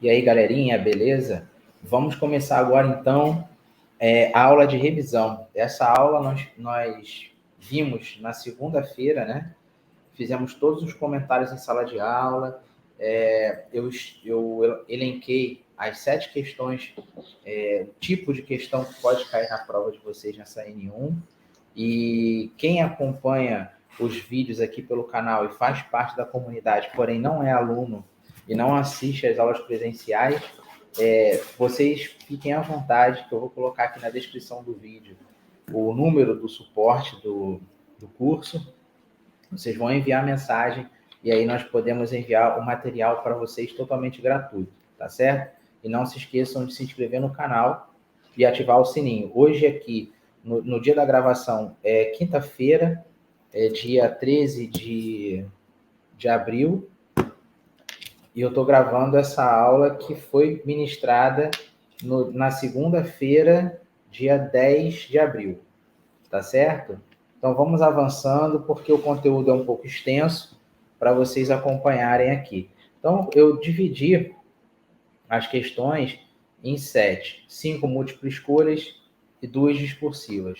E aí, galerinha, beleza? Vamos começar agora, então, a aula de revisão. Essa aula nós vimos na segunda-feira, né? Fizemos todos os comentários em sala de aula. Eu elenquei as 7 questões, tipo de questão que pode cair na prova de vocês nessa N1. E quem acompanha os vídeos aqui pelo canal e faz parte da comunidade, porém não é aluno e não assiste às aulas presenciais, vocês fiquem à vontade, que eu vou colocar aqui na descrição do vídeo o número do suporte do curso. Vocês vão enviar mensagem e aí nós podemos enviar o material para vocês totalmente gratuito, tá certo? E não se esqueçam de se inscrever no canal e ativar o sininho. Hoje aqui, no dia da gravação, é quinta-feira, dia 13 de abril, e eu estou gravando essa aula que foi ministrada na segunda-feira, dia 10 de abril, tá certo? Então vamos avançando, porque o conteúdo é um pouco extenso para vocês acompanharem aqui. Então eu dividi as questões em 7, 5 múltiplas escolhas e 2 discursivas.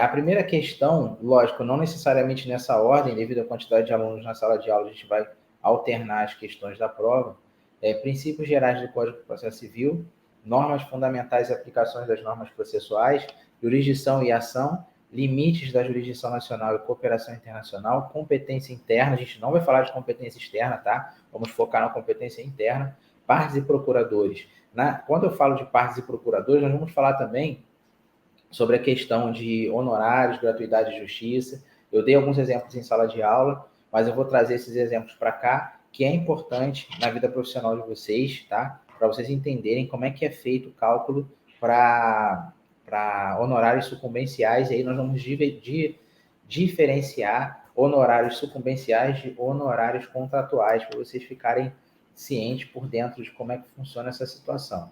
A primeira questão, lógico, não necessariamente nessa ordem, devido à quantidade de alunos na sala de aula, a gente vai alternar as questões da prova. Princípios gerais do Código de Processo Civil, normas fundamentais e aplicações das normas processuais, jurisdição e ação, limites da jurisdição nacional e cooperação internacional, competência interna, a gente não vai falar de competência externa, tá? Vamos focar na competência interna, partes e procuradores. Quando eu falo de partes e procuradores, nós vamos falar também sobre a questão de honorários, gratuidade de justiça. Eu dei alguns exemplos em sala de aula, mas eu vou trazer esses exemplos para cá, que é importante na vida profissional de vocês, tá? Para vocês entenderem como é que é feito o cálculo para honorários sucumbenciais, e aí nós vamos diferenciar honorários sucumbenciais de honorários contratuais, para vocês ficarem cientes por dentro de como é que funciona essa situação.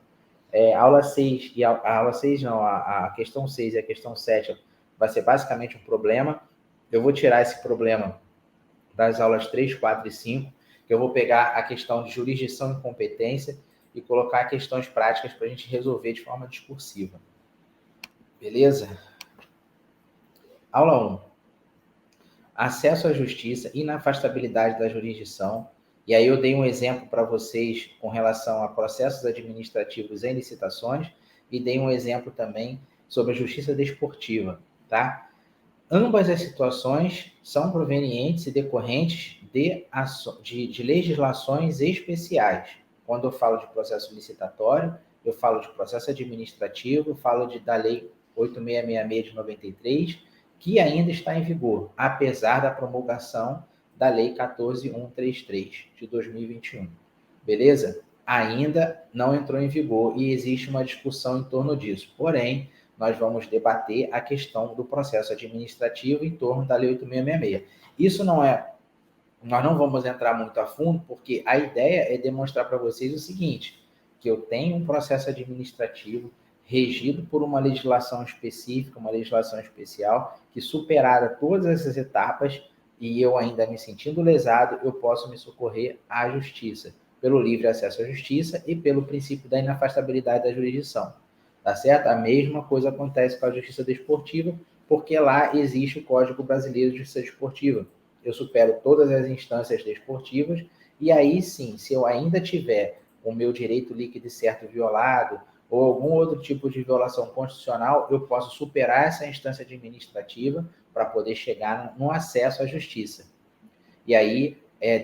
A aula 6 e a aula 6 não, a questão 6 e a questão 7 vai ser basicamente um problema. Eu vou tirar esse problema das aulas 3, 4 e 5, que eu vou pegar a questão de jurisdição e competência e colocar questões práticas para a gente resolver de forma discursiva. Beleza? Aula 1. Acesso à justiça, inafastabilidade da jurisdição. E aí eu dei um exemplo para vocês com relação a processos administrativos em licitações e dei um exemplo também sobre a justiça desportiva, tá? Ambas as situações são provenientes e decorrentes de legislações especiais. Quando eu falo de processo licitatório, eu falo de processo administrativo, eu falo da Lei 8666 de 93, que ainda está em vigor, apesar da promulgação da Lei 14.133 de 2021. Beleza? Ainda não entrou em vigor e existe uma discussão em torno disso. Porém, nós vamos debater a questão do processo administrativo em torno da Lei 8666. Isso nós não vamos entrar muito a fundo, porque a ideia é demonstrar para vocês o seguinte, que eu tenho um processo administrativo regido por uma legislação específica, uma legislação especial, que superada todas essas etapas, e eu ainda me sentindo lesado, eu posso me socorrer à justiça, pelo livre acesso à justiça e pelo princípio da inafastabilidade da jurisdição. Tá certo? A mesma coisa acontece com a justiça desportiva, porque lá existe o Código Brasileiro de Justiça Desportiva. Eu supero todas as instâncias desportivas, e aí sim, se eu ainda tiver o meu direito líquido e certo violado, ou algum outro tipo de violação constitucional, eu posso superar essa instância administrativa para poder chegar no acesso à justiça. E aí,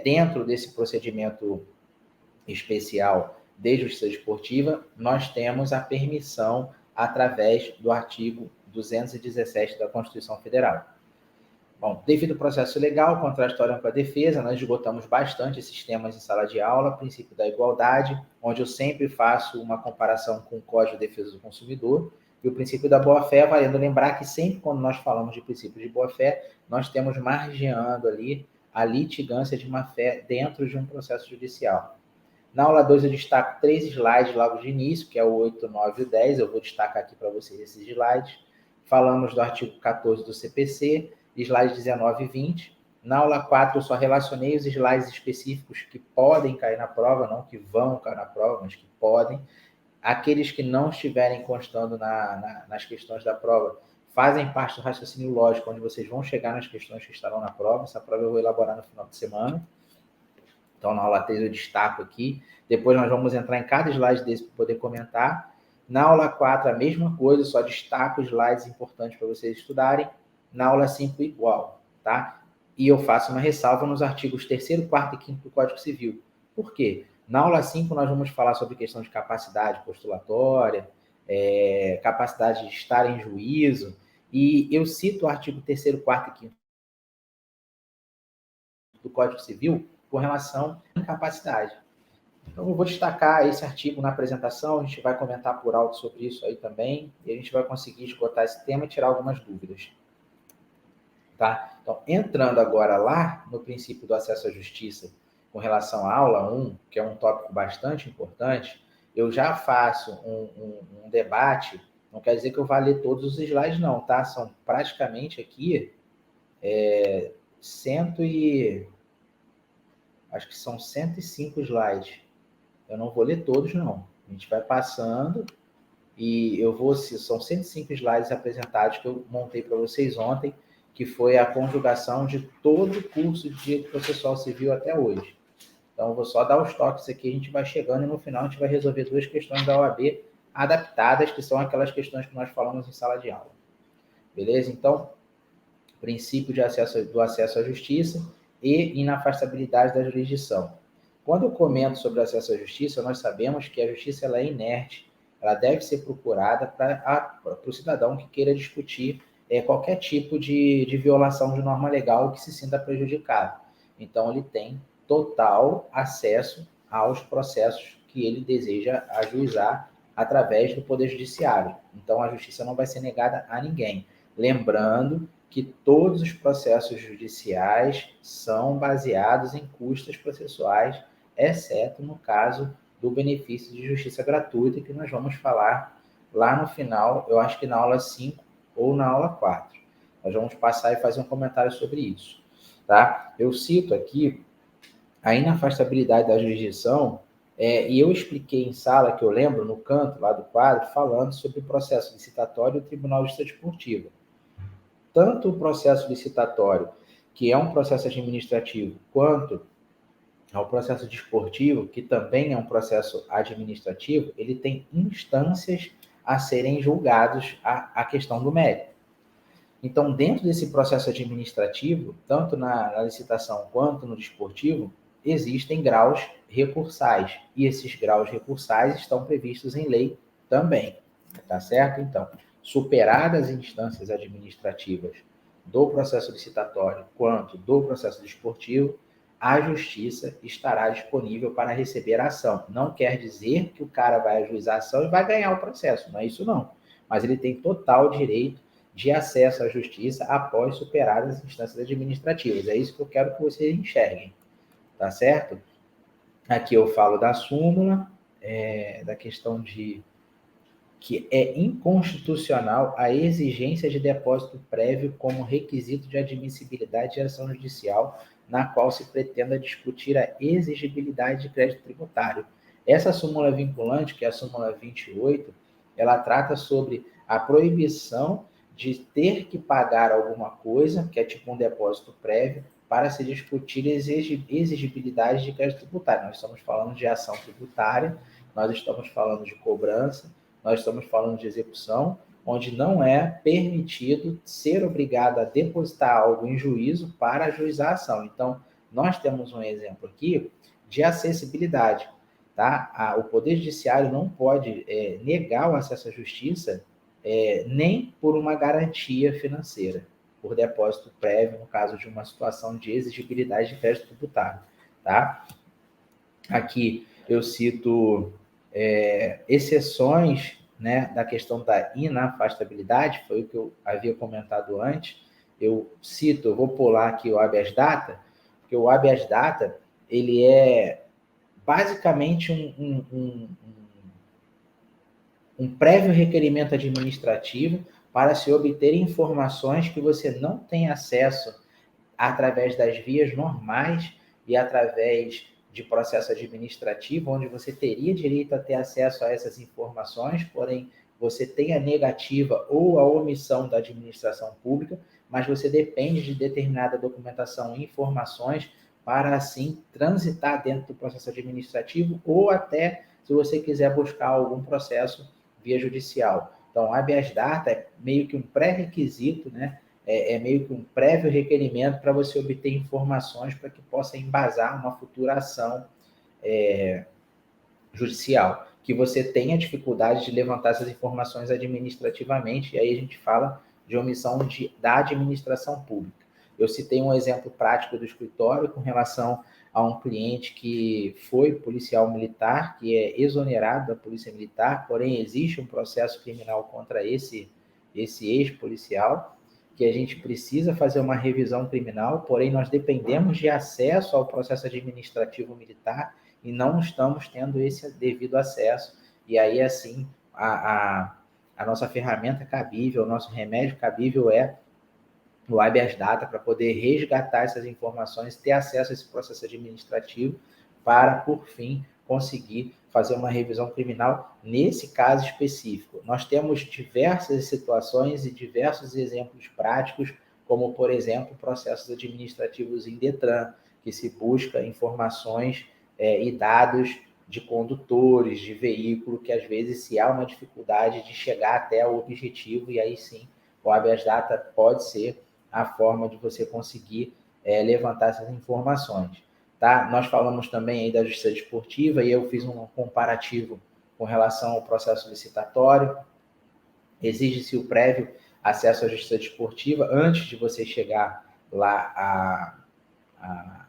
dentro desse procedimento especial de justiça desportiva, nós temos a permissão através do artigo 217 da Constituição Federal. Bom, devido ao processo legal, contraditório ampla defesa, nós esgotamos bastante esses temas em sala de aula, princípio da igualdade, onde eu sempre faço uma comparação com o Código de Defesa do Consumidor, e o princípio da boa-fé, valendo lembrar que sempre quando nós falamos de princípio de boa-fé, nós temos margeando ali a litigância de má-fé dentro de um processo judicial. Na aula 2 eu destaco 3 slides logo de início, que é o 8, 9 e o 10, eu vou destacar aqui para vocês esses slides. Falamos do artigo 14 do CPC, slides 19 e 20, Na aula 4, eu só relacionei os slides específicos que podem cair na prova, não que vão cair na prova, mas que podem. Aqueles que não estiverem constando nas questões da prova fazem parte do raciocínio lógico, onde vocês vão chegar nas questões que estarão na prova. Essa prova eu vou elaborar no final de semana. Então, na aula 3 eu destaco aqui. Depois nós vamos entrar em cada slide desse para poder comentar. Na aula 4, a mesma coisa, só destaco slides importantes para vocês estudarem. Na aula 5, igual, tá? E eu faço uma ressalva nos artigos 3º, 4º e 5º do Código Civil. Por quê? Na aula 5, nós vamos falar sobre questão de capacidade postulatória, capacidade de estar em juízo, e eu cito o artigo 3º, 4º e 5º do Código Civil com relação à incapacidade. Então, eu vou destacar esse artigo na apresentação, a gente vai comentar por alto sobre isso aí também, e a gente vai conseguir esgotar esse tema e tirar algumas dúvidas. Tá? Então, entrando agora lá no princípio do acesso à justiça com relação à aula 1, que é um tópico bastante importante, eu já faço um debate, não quer dizer que eu vá ler todos os slides não, tá? São praticamente aqui acho que são 105 slides. Eu não vou ler todos, não. A gente vai passando e são 105 slides apresentados que eu montei para vocês ontem, que foi a conjugação de todo o curso de Direito Processual Civil até hoje. Então, eu vou só dar os toques aqui, a gente vai chegando e no final a gente vai resolver 2 questões da OAB adaptadas, que são aquelas questões que nós falamos em sala de aula. Beleza? Então, princípio do acesso à justiça e inafastabilidade da jurisdição. Quando eu comento sobre o acesso à justiça, nós sabemos que a justiça ela é inerte, ela deve ser procurada para o cidadão que queira discutir qualquer tipo de violação de norma legal que se sinta prejudicado. Então, ele tem total acesso aos processos que ele deseja ajuizar através do Poder Judiciário. Então, a justiça não vai ser negada a ninguém. Lembrando que todos os processos judiciais são baseados em custas processuais, exceto no caso do benefício de justiça gratuita, que nós vamos falar lá no final, eu acho que na aula 5 ou na aula 4. Nós vamos passar e fazer um comentário sobre isso. Tá? Eu cito aqui a inafastabilidade da jurisdição, e eu expliquei em sala, que eu lembro, no canto lá do quadro, falando sobre o processo licitatório e o Tribunal de Justiça Desportiva. Tanto o processo licitatório, que é um processo administrativo, quanto ao processo desportivo, que também é um processo administrativo, ele tem instâncias a serem julgados a questão do mérito. Então, dentro desse processo administrativo, tanto na licitação quanto no desportivo, existem graus recursais, e esses graus recursais estão previstos em lei também, tá certo? Então, superadas as instâncias administrativas do processo licitatório quanto do processo desportivo, a justiça estará disponível para receber a ação. Não quer dizer que o cara vai ajuizar a ação e vai ganhar o processo, não é isso não. Mas ele tem total direito de acesso à justiça após superadas as instâncias administrativas. É isso que eu quero que vocês enxerguem, tá certo? Aqui eu falo da súmula, da questão de que é inconstitucional a exigência de depósito prévio como requisito de admissibilidade de ação judicial na qual se pretenda discutir a exigibilidade de crédito tributário. Essa súmula vinculante, que é a súmula 28, ela trata sobre a proibição de ter que pagar alguma coisa, que é tipo um depósito prévio, para se discutir exigibilidade de crédito tributário. Nós estamos falando de ação tributária, nós estamos falando de cobrança, nós estamos falando de execução, onde não é permitido ser obrigado a depositar algo em juízo para ajuizar a ação. Então, nós temos um exemplo aqui de acessibilidade. Tá? O Poder Judiciário não pode negar o acesso à justiça nem por uma garantia financeira, por depósito prévio, no caso de uma situação de exigibilidade de crédito tributário. Tá? Aqui eu cito exceções, né, da questão da inafastabilidade, foi o que eu havia comentado antes. Eu vou pular aqui o habeas data, porque o habeas data, ele é basicamente um prévio requerimento administrativo para se obter informações que você não tem acesso através das vias normais e através de processo administrativo, onde você teria direito a ter acesso a essas informações, porém você tem a negativa ou a omissão da administração pública, mas você depende de determinada documentação e informações para, assim, transitar dentro do processo administrativo ou até, se você quiser buscar algum processo via judicial. Então, habeas data é meio que um pré-requisito, né? É meio que um prévio requerimento para você obter informações para que possa embasar uma futura ação judicial, que você tenha dificuldade de levantar essas informações administrativamente, e aí a gente fala de omissão da administração pública. Eu citei um exemplo prático do escritório com relação a um cliente que foi policial militar, que é exonerado da polícia militar, porém existe um processo criminal contra esse ex-policial, que a gente precisa fazer uma revisão criminal, porém nós dependemos de acesso ao processo administrativo militar e não estamos tendo esse devido acesso. E aí, assim, a nossa ferramenta cabível, o nosso remédio cabível é o habeas data para poder resgatar essas informações, ter acesso a esse processo administrativo para, por fim, conseguir fazer uma revisão criminal nesse caso específico. Nós temos diversas situações e diversos exemplos práticos, como, por exemplo, processos administrativos em Detran, que se busca informações e dados de condutores, de veículo, que às vezes se há uma dificuldade de chegar até o objetivo, e aí sim, o habeas data pode ser a forma de você conseguir levantar essas informações. Tá? Nós falamos também aí da justiça desportiva e eu fiz um comparativo com relação ao processo licitatório. Exige-se o prévio acesso à justiça desportiva antes de você chegar lá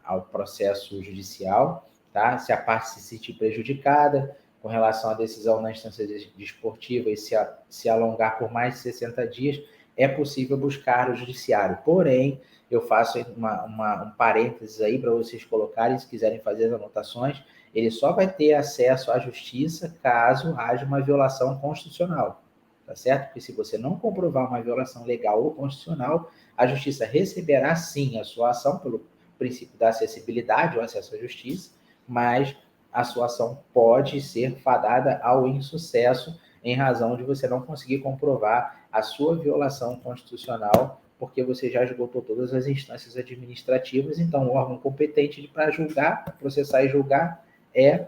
ao processo judicial, tá? Se a parte se sentir prejudicada com relação à decisão na instância desportiva e se alongar por mais de 60 dias, é possível buscar o judiciário. Porém, eu faço um parênteses aí para vocês colocarem, se quiserem fazer as anotações, ele só vai ter acesso à justiça caso haja uma violação constitucional, tá certo? Porque se você não comprovar uma violação legal ou constitucional, a justiça receberá sim a sua ação pelo princípio da acessibilidade, o acesso à justiça, mas a sua ação pode ser fadada ao insucesso em razão de você não conseguir comprovar a sua violação constitucional, porque você já esgotou todas as instâncias administrativas, então o órgão competente para julgar, processar e julgar é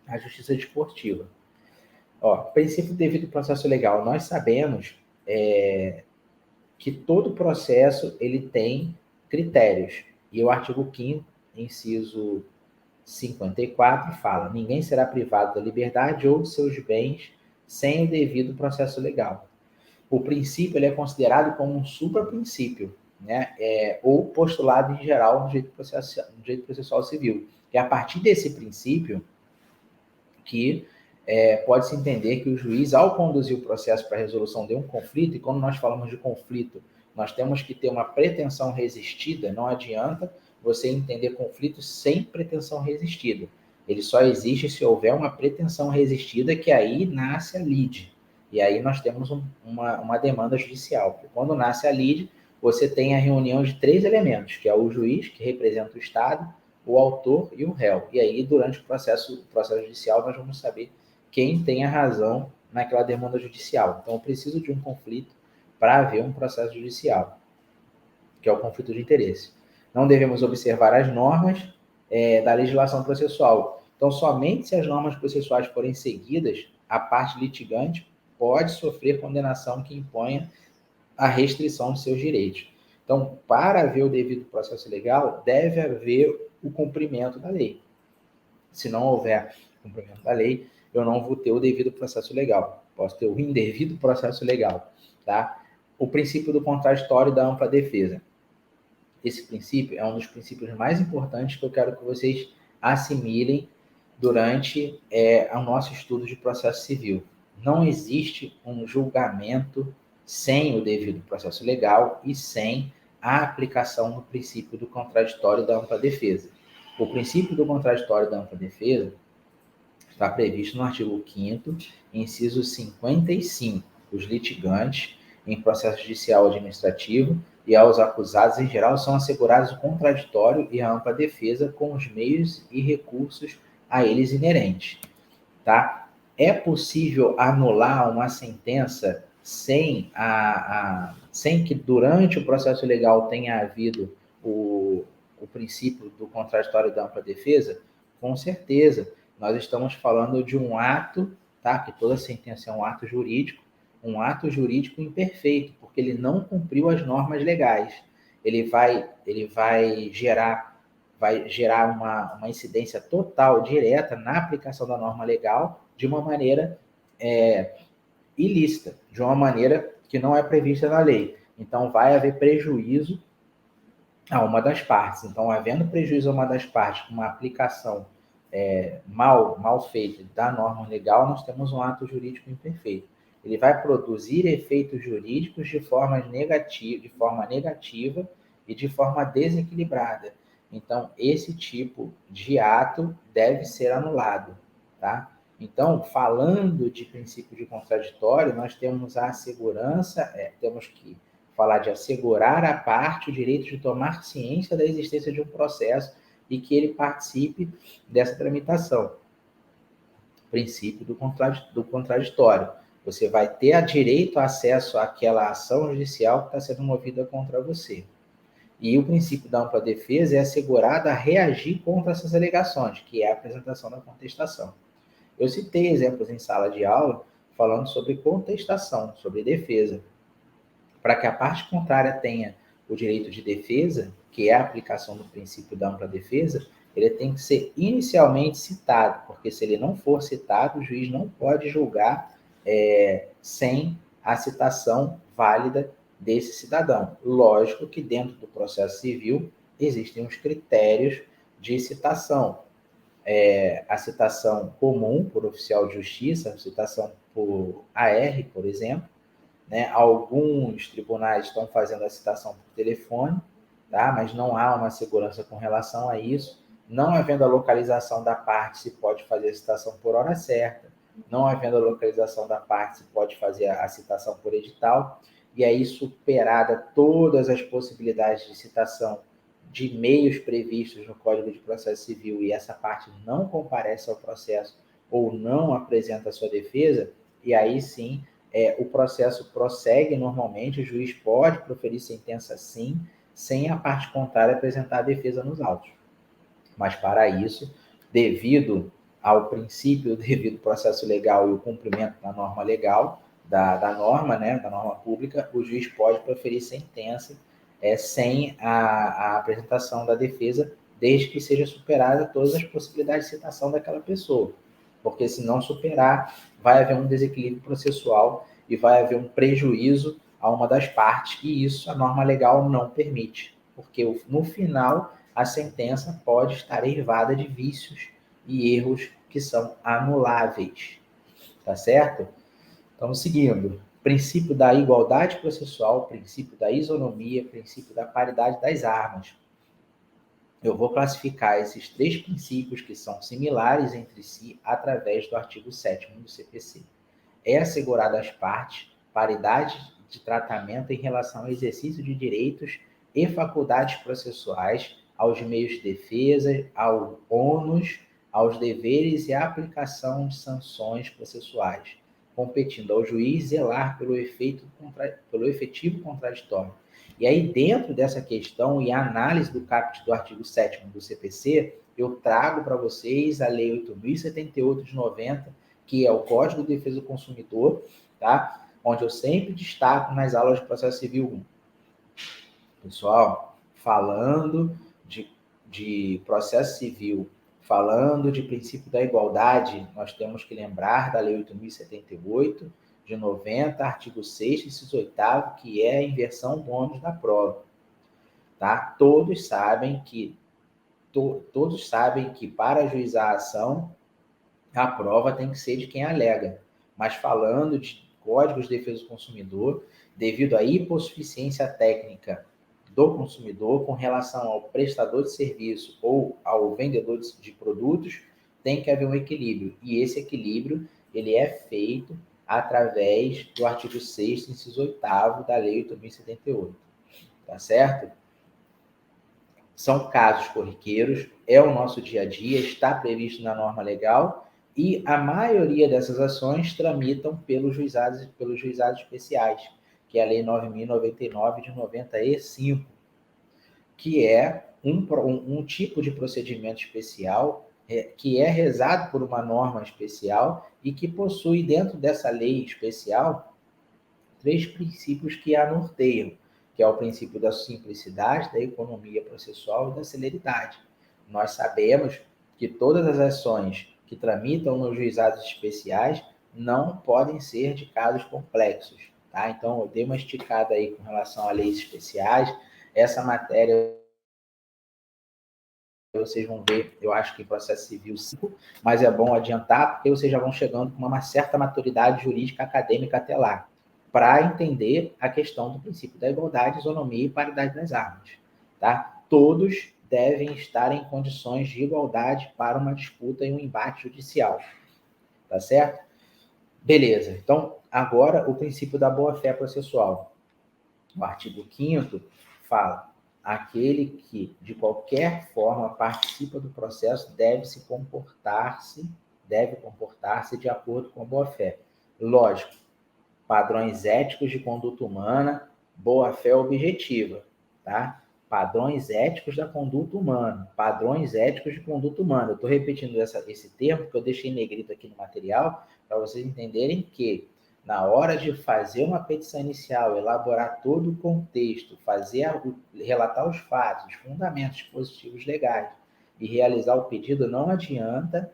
a justiça desportiva. Princípio devido ao processo legal. Nós sabemos que todo processo ele tem critérios, e o artigo 5º, inciso 54, fala: ninguém será privado da liberdade ou de seus bens sem o devido processo legal. O princípio ele é considerado como um supraprincípio, né? Ou postulado em geral no direito processual civil. E a partir desse princípio que pode-se entender que o juiz, ao conduzir o processo para a resolução de um conflito, e quando nós falamos de conflito, nós temos que ter uma pretensão resistida, não adianta você entender conflito sem pretensão resistida. Ele só existe se houver uma pretensão resistida, que aí nasce a lide. E aí nós temos uma demanda judicial. Porque quando nasce a lide, você tem a reunião de 3 elementos, que é o juiz, que representa o Estado, o autor e o réu. E aí, durante o processo judicial, nós vamos saber quem tem a razão naquela demanda judicial. Então, eu preciso de um conflito para haver um processo judicial, que é o conflito de interesse. Não devemos observar as normas da legislação processual. Então, somente se as normas processuais forem seguidas, a parte litigante pode sofrer condenação que imponha a restrição de seus direitos. Então, para haver o devido processo legal, deve haver o cumprimento da lei. Se não houver cumprimento da lei, eu não vou ter o devido processo legal. Posso ter o indevido processo legal, tá? O princípio do contraditório da ampla defesa. Esse princípio é um dos princípios mais importantes que eu quero que vocês assimilem durante o nosso estudo de processo civil. Não existe um julgamento sem o devido processo legal e sem a aplicação do princípio do contraditório da ampla defesa. O princípio do contraditório da ampla defesa está previsto no artigo 5º, inciso 55. Os litigantes, em processo judicial ou administrativo, e aos acusados, em geral, são assegurados o contraditório e a ampla defesa com os meios e recursos a eles inerentes. Tá? É possível anular uma sentença sem que durante o processo legal tenha havido o princípio do contraditório da ampla defesa? Com certeza. Nós estamos falando de um ato, tá? Que toda sentença é um ato jurídico imperfeito, porque ele não cumpriu as normas legais. Ele vai gerar uma incidência total, direta, na aplicação da norma legal de uma maneira ilícita, de uma maneira que não é prevista na lei. Então, vai haver prejuízo a uma das partes. Então, havendo prejuízo a uma das partes com uma aplicação mal feita da norma legal, nós temos um ato jurídico imperfeito. Ele vai produzir efeitos jurídicos de forma negativa e de forma desequilibrada. Então, esse tipo de ato deve ser anulado, tá? Então, falando de princípio de contraditório, nós temos a segurança, temos que falar de assegurar à parte o direito de tomar ciência da existência de um processo e que ele participe dessa tramitação. Princípio do contraditório. Você vai ter direito a acesso àquela ação judicial que está sendo movida contra você. E o princípio da ampla defesa é assegurado a reagir contra essas alegações, que é a apresentação da contestação. Eu citei exemplos em sala de aula falando sobre contestação, sobre defesa. Para que a parte contrária tenha o direito de defesa, que é a aplicação do princípio da ampla defesa, ele tem que ser inicialmente citado, porque se ele não for citado, o juiz não pode julgar sem a citação válida desse cidadão. Lógico que dentro do processo civil existem os critérios de citação. A citação comum por oficial de justiça, a citação por AR, por exemplo, né? Alguns tribunais estão fazendo a citação por telefone, tá? Mas não há uma segurança com relação a isso. Não havendo a localização da parte, se pode fazer a citação por hora certa. Não havendo a localização da parte, se pode fazer a citação por edital. E aí, superada todas as possibilidades de citação de meios previstos no Código de Processo Civil e essa parte não comparece ao processo ou não apresenta a sua defesa, e aí sim o processo prossegue normalmente, o juiz pode proferir sentença sim, sem a parte contrária apresentar a defesa nos autos. Mas para isso, devido ao princípio do devido processo legal e o cumprimento da norma legal, da norma, né, da norma pública, o juiz pode proferir sentença sem a apresentação da defesa, desde que seja superada todas as possibilidades de citação daquela pessoa. Porque se não superar, vai haver um desequilíbrio processual e vai haver um prejuízo a uma das partes, e isso a norma legal não permite, porque no final a sentença pode estar eivada de vícios e erros que são anuláveis, tá certo? Então, seguindo, princípio da igualdade processual, princípio da isonomia, princípio da paridade das armas. Eu vou classificar esses três princípios que são similares entre si através do artigo 7º do CPC. É assegurada às partes paridade de tratamento em relação ao exercício de direitos e faculdades processuais, aos meios de defesa, ao ônus, aos deveres e à aplicação de sanções processuais, competindo ao juiz zelar pelo efetivo contraditório. E aí, dentro dessa questão e a análise do caput do artigo 7º do CPC, eu trago para vocês a Lei 8.078 de 90, que é o Código de Defesa do Consumidor, tá? Onde eu sempre destaco nas aulas de processo civil 1. Pessoal, falando de processo civil, falando de princípio da igualdade, nós temos que lembrar da Lei 8.078 de 90, artigo 6º, inciso 8º, que é a inversão do ônus da prova. Tá? Todos sabem que para ajuizar a ação, a prova tem que ser de quem alega. Mas falando de códigos de defesa do consumidor, devido à hipossuficiência técnica do consumidor com relação ao prestador de serviço ou ao vendedor de produtos, tem que haver um equilíbrio. E esse equilíbrio ele é feito através do artigo 6º, inciso 8º da Lei 8.078. tá certo? São casos corriqueiros, é o nosso dia a dia, está previsto na norma legal, e a maioria dessas ações tramitam pelos juizados especiais, que é a Lei 9.099 de 95, que é um tipo de procedimento especial que é rezado por uma norma especial e que possui dentro dessa lei especial 3 princípios que a norteiam, que é o princípio da simplicidade, da economia processual e da celeridade. Nós sabemos que todas as ações que tramitam nos juizados especiais não podem ser de casos complexos, tá? Então, eu dei uma esticada aí com relação a leis especiais. Essa matéria vocês vão ver, eu acho que em processo civil 5, mas é bom adiantar, porque vocês já vão chegando com uma certa maturidade jurídica acadêmica até lá, para entender a questão do princípio da igualdade, isonomia e paridade das armas. Tá? Todos devem estar em condições de igualdade para uma disputa e um embate judicial. Tá certo? Beleza. Então, agora o princípio da boa-fé processual. O artigo 5º fala: aquele que, de qualquer forma, participa do processo deve comportar-se de acordo com a boa-fé. Lógico, padrões éticos de conduta humana, boa-fé objetiva, tá? Padrões éticos da conduta humana, padrões éticos de conduta humana. Eu estou repetindo esse termo, que eu deixei em negrito aqui no material, para vocês entenderem que, na hora de fazer uma petição inicial, elaborar todo o contexto, relatar os fatos, os fundamentos positivos legais e realizar o pedido, não adianta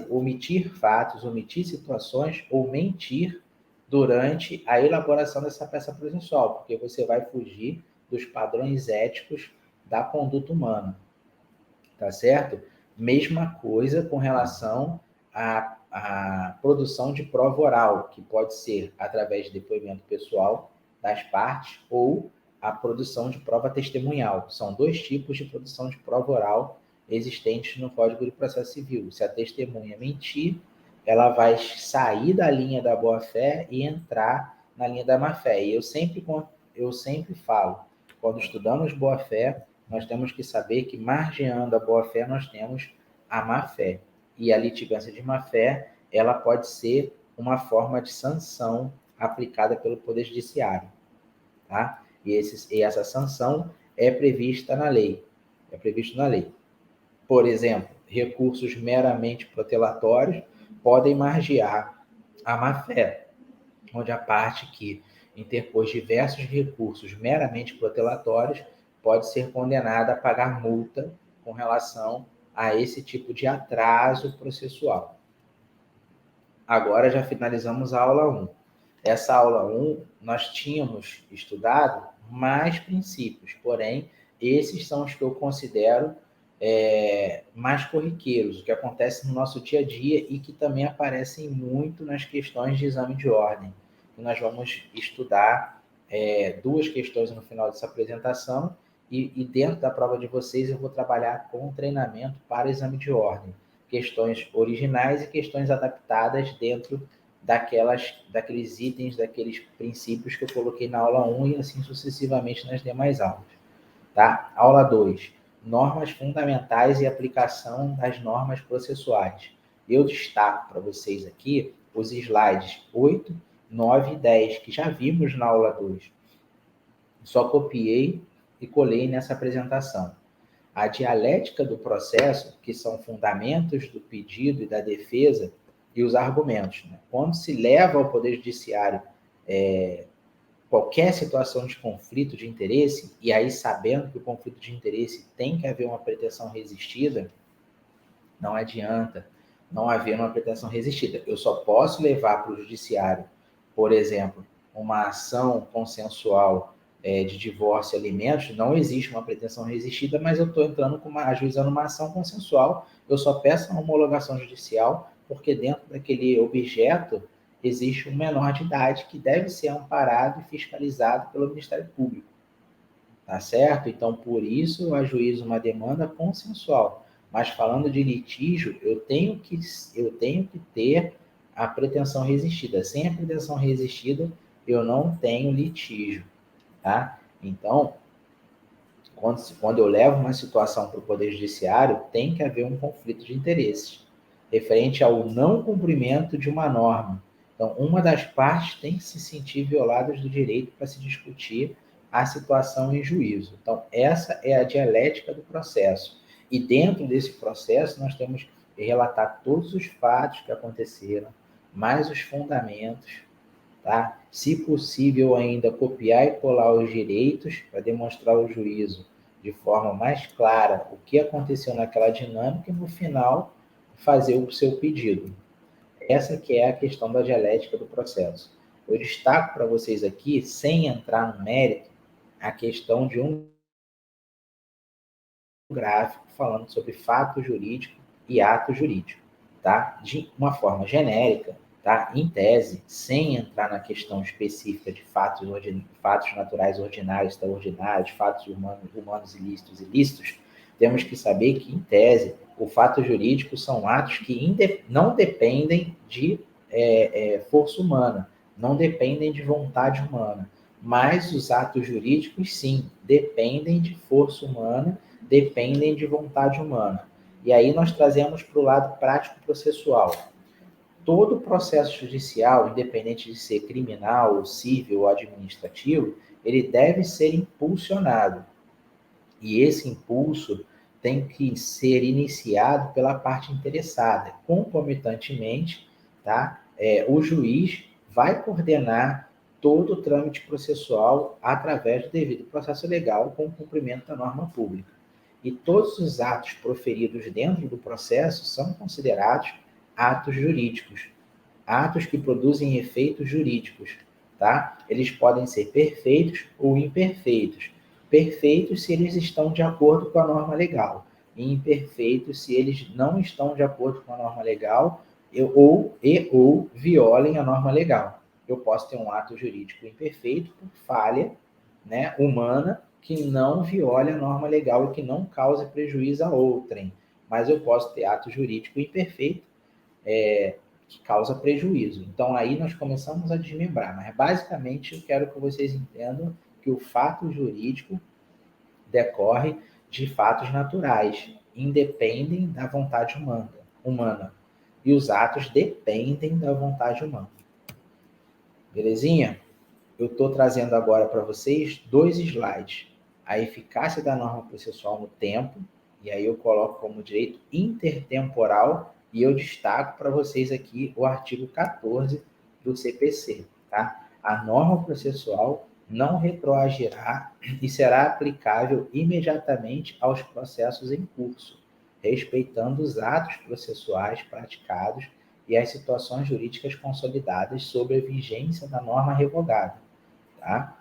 omitir fatos, omitir situações ou mentir durante a elaboração dessa peça processual, porque você vai fugir dos padrões éticos da conduta humana, tá certo? Mesma coisa com relação à produção de prova oral, que pode ser através de depoimento pessoal das partes ou a produção de prova testemunhal. São 2 tipos de produção de prova oral existentes no Código de Processo Civil. Se a testemunha mentir, ela vai sair da linha da boa-fé e entrar na linha da má-fé. E eu sempre falo, quando estudamos boa-fé, nós temos que saber que, margeando a boa-fé, nós temos a má-fé. E a litigância de má-fé, ela pode ser uma forma de sanção aplicada pelo Poder Judiciário, tá? E essa sanção é prevista na lei. É previsto na lei. Por exemplo, recursos meramente protelatórios podem margear a má-fé, onde a parte que interpôs diversos recursos meramente protelatórios pode ser condenada a pagar multa com relação a esse tipo de atraso processual. Agora já finalizamos a aula 1. Essa aula 1, nós tínhamos estudado mais princípios, porém, esses são os que eu considero mais corriqueiros, o que acontece no nosso dia a dia e que também aparecem muito nas questões de exame de ordem. Nós vamos estudar 2 questões no final dessa apresentação e dentro da prova de vocês eu vou trabalhar com treinamento para exame de ordem. Questões originais e questões adaptadas dentro daqueles itens, daqueles princípios que eu coloquei na aula 1 e assim sucessivamente nas demais aulas. Tá? Aula 2. Normas fundamentais e aplicação das normas processuais. Eu destaco para vocês aqui os slides 8, 9 e 10, que já vimos na aula 2. Só copiei e colei nessa apresentação. A dialética do processo, que são fundamentos do pedido e da defesa, e os argumentos. Né? Quando se leva ao Poder Judiciário qualquer situação de conflito de interesse, e aí sabendo que o conflito de interesse tem que haver uma pretensão resistida, não adianta não haver uma pretensão resistida. Eu só posso levar para o judiciário, por exemplo, uma ação consensual de divórcio e alimentos, não existe uma pretensão resistida, mas eu estou ajuizando uma ação consensual, eu só peço uma homologação judicial, porque dentro daquele objeto existe um menor de idade que deve ser amparado e fiscalizado pelo Ministério Público. Tá certo? Então, por isso, eu ajuizo uma demanda consensual. Mas falando de litígio, eu tenho que ter a pretensão resistida. Sem a pretensão resistida, eu não tenho litígio. tá? Então, quando eu levo uma situação para o Poder Judiciário, tem que haver um conflito de interesses referente ao não cumprimento de uma norma. Então, uma das partes tem que se sentir violada do direito para se discutir a situação em juízo. Então, essa é a dialética do processo. E dentro desse processo, nós temos que relatar todos os fatos que aconteceram, mais os fundamentos, tá? Se possível, ainda copiar e colar os direitos para demonstrar ao juízo de forma mais clara o que aconteceu naquela dinâmica e, no final, fazer o seu pedido. Essa que é a questão da dialética do processo. Eu destaco para vocês aqui, sem entrar no mérito, a questão de um gráfico falando sobre fato jurídico e ato jurídico, tá? De uma forma genérica, tá? Em tese, sem entrar na questão específica de fatos naturais ordinários, extraordinários, fatos humanos ilícitos, temos que saber que, em tese, o fato jurídico são atos que não dependem de força humana, não dependem de vontade humana, mas os atos jurídicos, sim, dependem de força humana, dependem de vontade humana. E aí nós trazemos para o lado prático processual. Todo processo judicial, independente de ser criminal, civil ou administrativo, ele deve ser impulsionado. E esse impulso tem que ser iniciado pela parte interessada. Concomitantemente, tá? O juiz vai coordenar todo o trâmite processual através do devido processo legal com o cumprimento da norma pública. E todos os atos proferidos dentro do processo são considerados atos jurídicos, atos que produzem efeitos jurídicos, tá? Eles podem ser perfeitos ou imperfeitos. Perfeitos se eles estão de acordo com a norma legal, e imperfeitos se eles não estão de acordo com a norma legal ou violem a norma legal. Eu posso ter um ato jurídico imperfeito por falha, né, humana, que não viole a norma legal e que não cause prejuízo a outrem. Mas eu posso ter ato jurídico imperfeito, que causa prejuízo. Então, aí nós começamos a desmembrar. Mas, basicamente, eu quero que vocês entendam que o fato jurídico decorre de fatos naturais, independem da vontade humana. E os atos dependem da vontade humana. Belezinha? Eu estou trazendo agora para vocês 2 slides. A eficácia da norma processual no tempo, e aí eu coloco como direito intertemporal, e eu destaco para vocês aqui o artigo 14 do CPC. Tá? A norma processual não retroagirá e será aplicável imediatamente aos processos em curso, respeitando os atos processuais praticados e as situações jurídicas consolidadas sobre a vigência da norma revogada. Tá?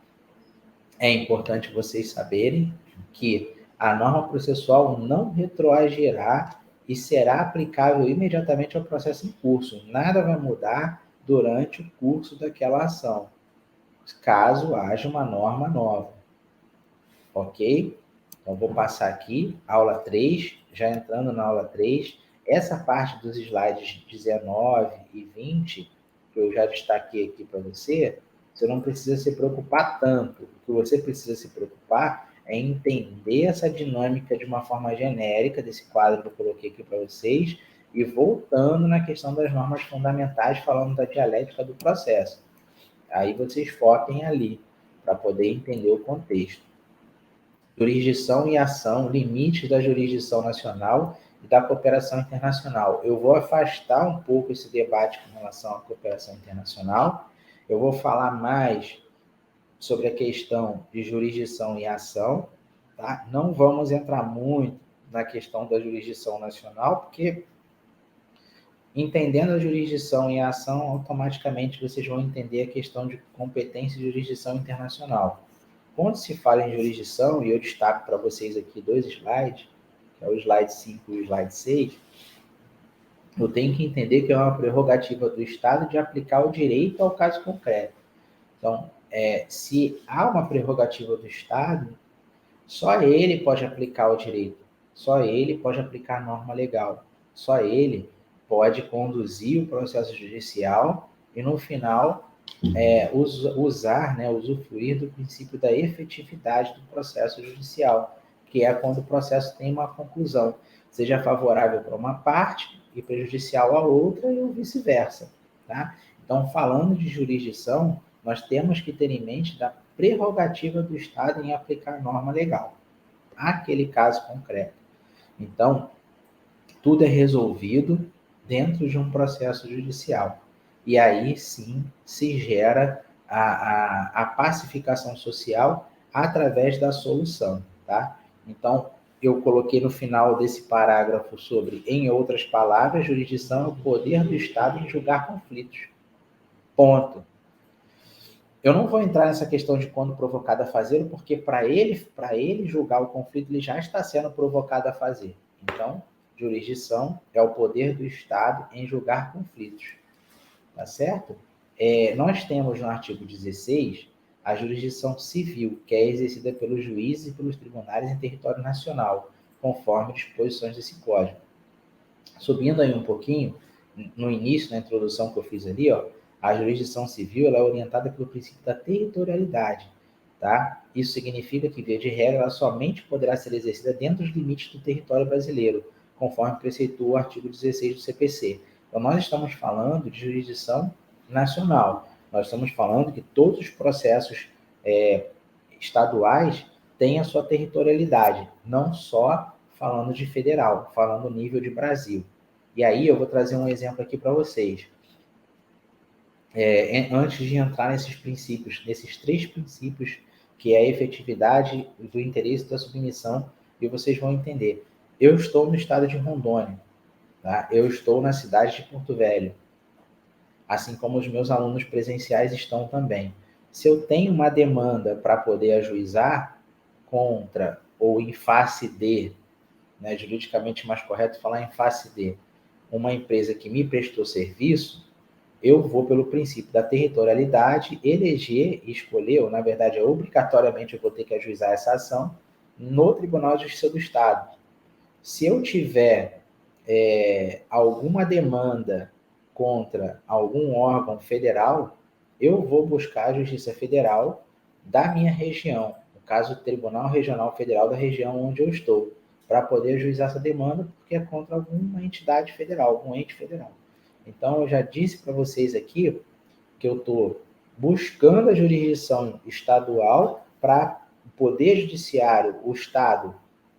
É importante vocês saberem que a norma processual não retroagirá e será aplicável imediatamente ao processo em curso. Nada vai mudar durante o curso daquela ação, caso haja uma norma nova. Ok? Então, vou passar aqui, aula 3, já entrando na aula 3. Essa parte dos slides 19 e 20, que eu já destaquei aqui para você, você não precisa se preocupar tanto. O que você precisa se preocupar é entender essa dinâmica de uma forma genérica, desse quadro que eu coloquei aqui para vocês, e voltando na questão das normas fundamentais, falando da dialética do processo. Aí vocês foquem ali, para poder entender o contexto. Jurisdição e ação, limites da jurisdição nacional e da cooperação internacional. Eu vou afastar um pouco esse debate com relação à cooperação internacional. Eu vou falar mais sobre a questão de jurisdição e ação, tá? Não vamos entrar muito na questão da jurisdição nacional, porque entendendo a jurisdição e a ação, automaticamente vocês vão entender a questão de competência e jurisdição internacional. Quando se fala em jurisdição, e eu destaco para vocês aqui 2 slides, que é o slide 5 e o slide 6, eu tenho que entender que é uma prerrogativa do Estado de aplicar o direito ao caso concreto. Então, se há uma prerrogativa do Estado, só ele pode aplicar o direito, só ele pode aplicar a norma legal, só ele pode conduzir o processo judicial e, no final, usar, né, usufruir do princípio da efetividade do processo judicial, que é quando o processo tem uma conclusão, seja favorável para uma parte e prejudicial à outra e vice-versa, tá? Então, falando de jurisdição, nós temos que ter em mente da prerrogativa do Estado em aplicar a norma legal, aquele caso concreto. Então, tudo é resolvido dentro de um processo judicial. E aí sim se gera a pacificação social através da solução, tá? Então, eu coloquei no final desse parágrafo sobre, em outras palavras, jurisdição é o poder do Estado em julgar conflitos. Ponto. Eu não vou entrar nessa questão de quando provocado a fazer, porque para ele julgar o conflito, ele já está sendo provocado a fazer. Então, jurisdição é o poder do Estado em julgar conflitos. Tá certo? Nós temos no artigo 16 a jurisdição civil, que é exercida pelos juízes e pelos tribunais em território nacional, conforme disposições desse código. Subindo aí um pouquinho, no início, na introdução que eu fiz ali, ó, a jurisdição civil ela é orientada pelo princípio da territorialidade, tá? Isso significa que, via de regra, ela somente poderá ser exercida dentro dos limites do território brasileiro, conforme preceitua o artigo 16 do CPC. Então, nós estamos falando de jurisdição nacional. Nós estamos falando que todos os processos estaduais têm a sua territorialidade, não só falando de federal, falando nível de Brasil. E aí eu vou trazer um exemplo aqui para vocês. Antes de entrar nesses princípios, nesses 3 princípios, que é a efetividade do interesse da submissão, e vocês vão entender. Eu estou no estado de Rondônia, tá? Eu estou na cidade de Porto Velho, assim como os meus alunos presenciais estão também. Se eu tenho uma demanda para poder ajuizar contra ou em face de, né, juridicamente mais correto falar em face de, uma empresa que me prestou serviço, eu vou pelo princípio da territorialidade, eleger e escolher, ou na verdade, obrigatoriamente eu vou ter que ajuizar essa ação no Tribunal de Justiça do Estado. Se eu tiver alguma demanda contra algum órgão federal, eu vou buscar a Justiça Federal da minha região, no caso, o Tribunal Regional Federal da região onde eu estou, para poder ajuizar essa demanda, porque é contra alguma entidade federal, algum ente federal. Então, eu já disse para vocês aqui que eu estou buscando a jurisdição estadual para o Poder Judiciário, o Estado,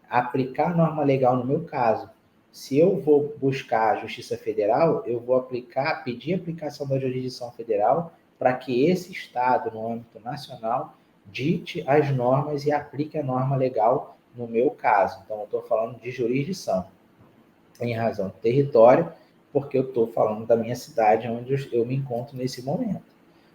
aplicar a norma legal no meu caso. Se eu vou buscar a Justiça Federal, eu vou pedir a aplicação da jurisdição federal para que esse Estado, no âmbito nacional, dite as normas e aplique a norma legal no meu caso. Então, eu estou falando de jurisdição, em razão do território, porque eu estou falando da minha cidade, onde eu me encontro nesse momento.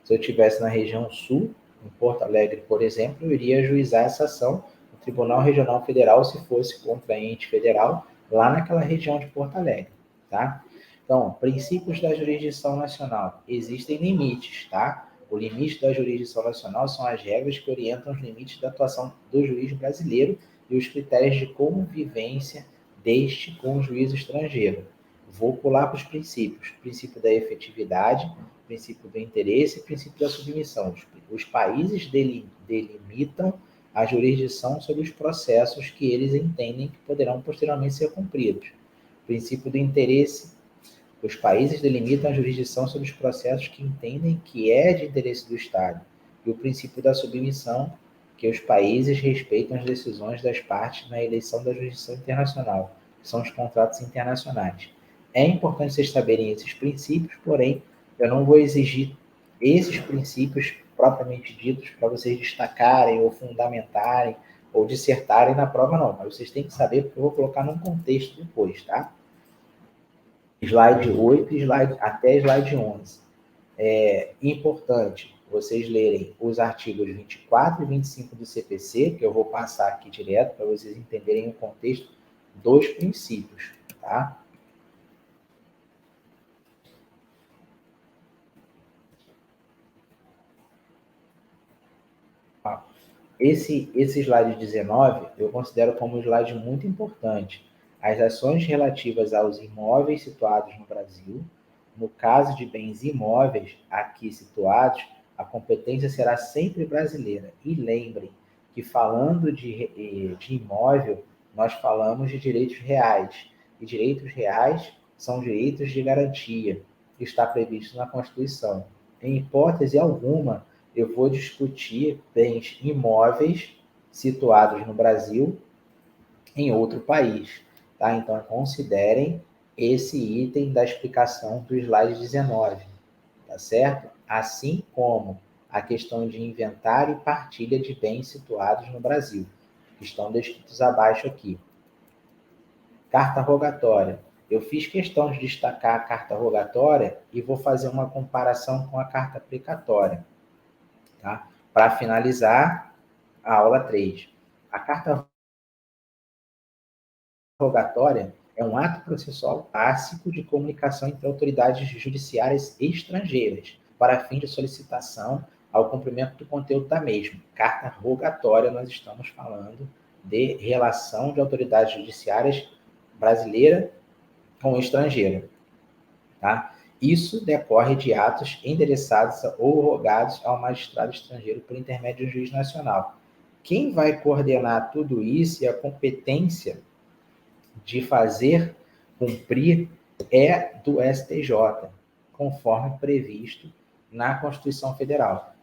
Se eu estivesse na região sul, em Porto Alegre, por exemplo, eu iria ajuizar essa ação no Tribunal Regional Federal, se fosse contra ente federal, lá naquela região de Porto Alegre, tá? Então, princípios da jurisdição nacional. Existem limites, tá? O limite da jurisdição nacional são as regras que orientam os limites da atuação do juiz brasileiro e os critérios de convivência deste com o juiz estrangeiro. Vou pular para os princípios. Princípio da efetividade, princípio do interesse e princípio da submissão. Os países delimitam a jurisdição sobre os processos que eles entendem que poderão posteriormente ser cumpridos. Princípio do interesse. Os países delimitam a jurisdição sobre os processos que entendem que é de interesse do Estado. E o princípio da submissão, que os países respeitam as decisões das partes na eleição da jurisdição internacional, que são os contratos internacionais. É importante vocês saberem esses princípios, porém, eu não vou exigir esses princípios propriamente ditos para vocês destacarem ou fundamentarem ou dissertarem na prova, não. Mas vocês têm que saber, porque eu vou colocar num contexto depois, tá? Slide 8 até slide 11. Importante vocês lerem os artigos 24 e 25 do CPC, que eu vou passar aqui direto para vocês entenderem o contexto dos princípios, tá? Esse slide 19 eu considero como um slide muito importante. As ações relativas aos imóveis situados no Brasil, no caso de bens imóveis aqui situados, A competência será sempre brasileira. E lembrem que falando de imóvel, nós falamos de direitos reais. E direitos reais são direitos de garantia, que está previsto na Constituição. Em hipótese alguma, eu vou discutir bens imóveis situados no Brasil em outro país. Tá? Então, considerem esse item da explicação do slide 19, tá certo? Assim como a questão de inventário e partilha de bens situados no Brasil, que estão descritos abaixo aqui. Carta rogatória. Eu fiz questão de destacar a carta rogatória e vou fazer uma comparação com a carta precatória, tá? Para finalizar a aula 3. A carta rogatória é um ato processual clássico de comunicação entre autoridades judiciárias estrangeiras para fim de solicitação ao cumprimento do conteúdo da mesma. Carta rogatória, nós estamos falando de relação de autoridades judiciárias brasileira com estrangeira, tá? Isso decorre de atos endereçados ou rogados ao magistrado estrangeiro por intermédio do juiz nacional. Quem vai coordenar tudo isso e a competência de fazer cumprir é do STJ, conforme previsto na Constituição Federal.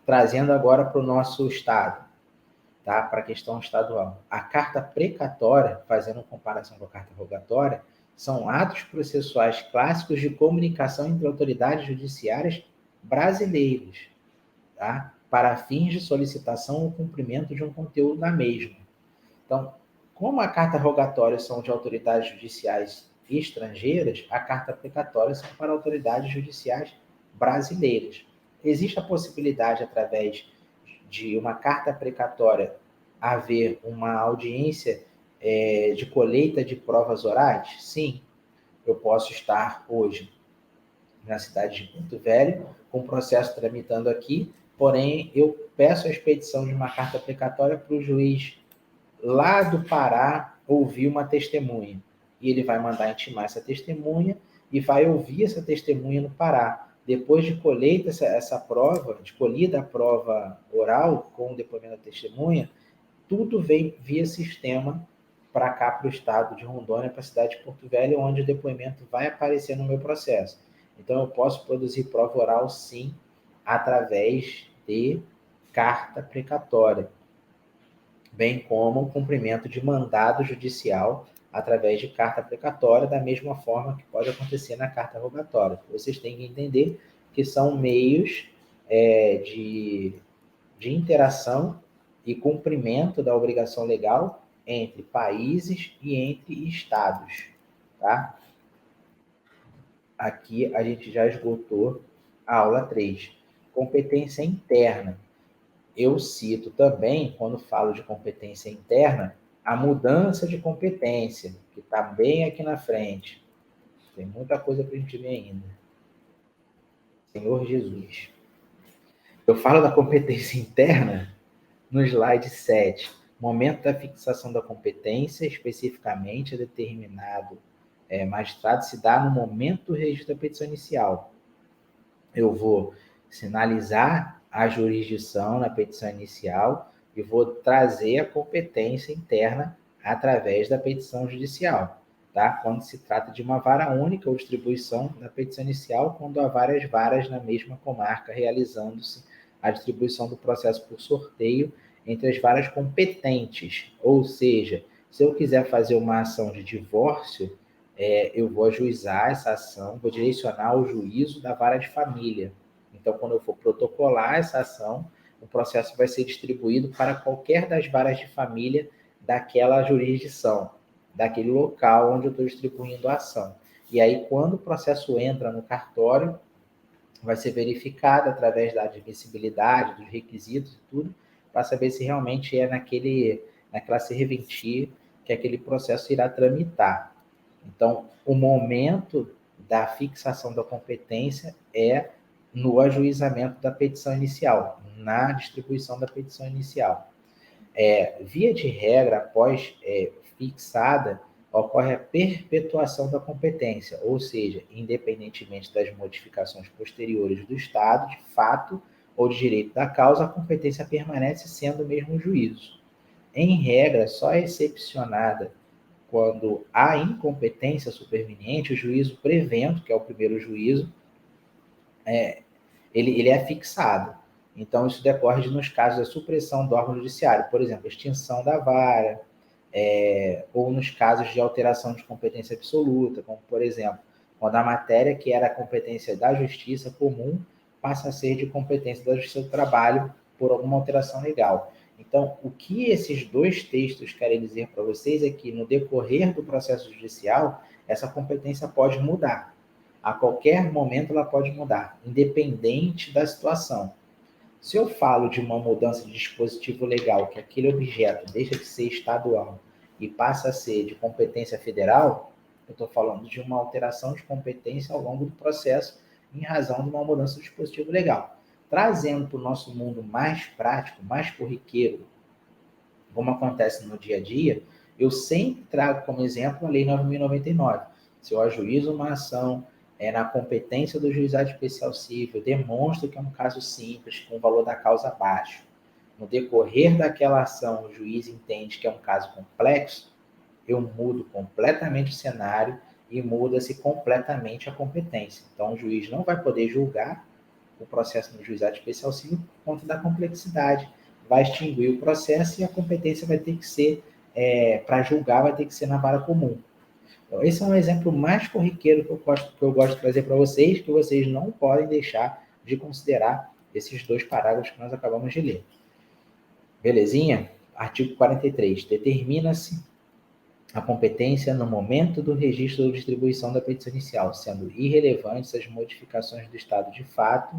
Trazendo agora para o nosso Estado, tá? Para a questão estadual. A carta precatória, fazendo comparação com a carta rogatória, são atos processuais clássicos de comunicação entre autoridades judiciárias brasileiras, tá? Para fins de solicitação ou cumprimento de um conteúdo da mesma. Então, como a carta rogatória são de autoridades judiciais estrangeiras, a carta precatória são para autoridades judiciais brasileiras. Existe a possibilidade, através de uma carta precatória, haver uma audiência de colheita de provas orais? Sim, eu posso estar hoje na cidade de Porto Velho, com o processo tramitando aqui, porém eu peço a expedição de uma carta precatória para o juiz lá do Pará ouvir uma testemunha. E ele vai mandar intimar essa testemunha e vai ouvir essa testemunha no Pará. Depois de colheita essa prova, de colhida a prova oral com o depoimento da testemunha, tudo vem via sistema para cá, para o estado de Rondônia, para a cidade de Porto Velho, onde o depoimento vai aparecer no meu processo. Então, eu posso produzir prova oral, sim, através de carta precatória, bem como o cumprimento de mandado judicial através de carta precatória, da mesma forma que pode acontecer na carta rogatória. Vocês têm que entender que são meios de interação e cumprimento da obrigação legal entre países e entre estados, tá? Aqui a gente já esgotou a aula 3. Competência interna. Eu cito também, quando falo de competência interna, a mudança de competência, que está bem aqui na frente. Tem muita coisa para a gente ver ainda. Senhor Jesus. Eu falo da competência interna no slide 7. Momento da fixação da competência, especificamente determinado magistrado, se dá no momento do registro da petição inicial. Eu vou sinalizar a jurisdição na petição inicial e vou trazer a competência interna através da petição judicial, tá? Quando se trata de uma vara única ou distribuição da petição inicial, quando há várias varas na mesma comarca, realizando-se a distribuição do processo por sorteio entre as varas competentes. Ou seja, se eu quiser fazer uma ação de divórcio, eu vou ajuizar essa ação, vou direcionar o juízo da vara de família. Então, quando eu for protocolar essa ação, o processo vai ser distribuído para qualquer das varas de família daquela jurisdição, daquele local onde eu estou distribuindo a ação. E aí, quando o processo entra no cartório, vai ser verificado através da admissibilidade, dos requisitos e tudo, para saber se realmente é naquela serventia que aquele processo irá tramitar. Então, o momento da fixação da competência é no ajuizamento da petição inicial, na distribuição da petição inicial. Via de regra, após fixada, ocorre a perpetuação da competência, ou seja, independentemente das modificações posteriores do Estado, de fato, ou de direito da causa, a competência permanece sendo o mesmo juízo. Em regra, só é excepcionada quando há incompetência superveniente, o juízo prevento, que é o primeiro juízo, ele é fixado. Então, isso decorre nos casos da supressão do órgão judiciário, por exemplo, extinção da vara, ou nos casos de alteração de competência absoluta, como, por exemplo, quando a matéria que era competência da justiça comum passa a ser de competência da justiça do trabalho por alguma alteração legal. Então, o que esses dois textos querem dizer para vocês é que, no decorrer do processo judicial, essa competência pode mudar. A qualquer momento ela pode mudar, independente da situação. Se eu falo de uma mudança de dispositivo legal, que aquele objeto deixa de ser estadual e passa a ser de competência federal, eu estou falando de uma alteração de competência ao longo do processo em razão de uma mudança do dispositivo legal. Trazendo para o nosso mundo mais prático, mais corriqueiro, como acontece no dia a dia, eu sempre trago como exemplo a Lei 9.099. Se eu ajuizo uma ação na competência do juizado especial civil, demonstro que é um caso simples, com o valor da causa baixo. No decorrer daquela ação, o juiz entende que é um caso complexo, eu mudo completamente o cenário e muda-se completamente a competência. Então, o juiz não vai poder julgar o processo no juizado especial civil por conta da complexidade. Vai extinguir o processo e a competência vai ter que ser, para julgar, vai ter que ser na vara comum. Então, esse é um exemplo mais corriqueiro que eu gosto de trazer para vocês, que vocês não podem deixar de considerar esses dois parágrafos que nós acabamos de ler. Belezinha? Artigo 43. Determina-se a competência no momento do registro ou distribuição da petição inicial, sendo irrelevantes as modificações do estado de fato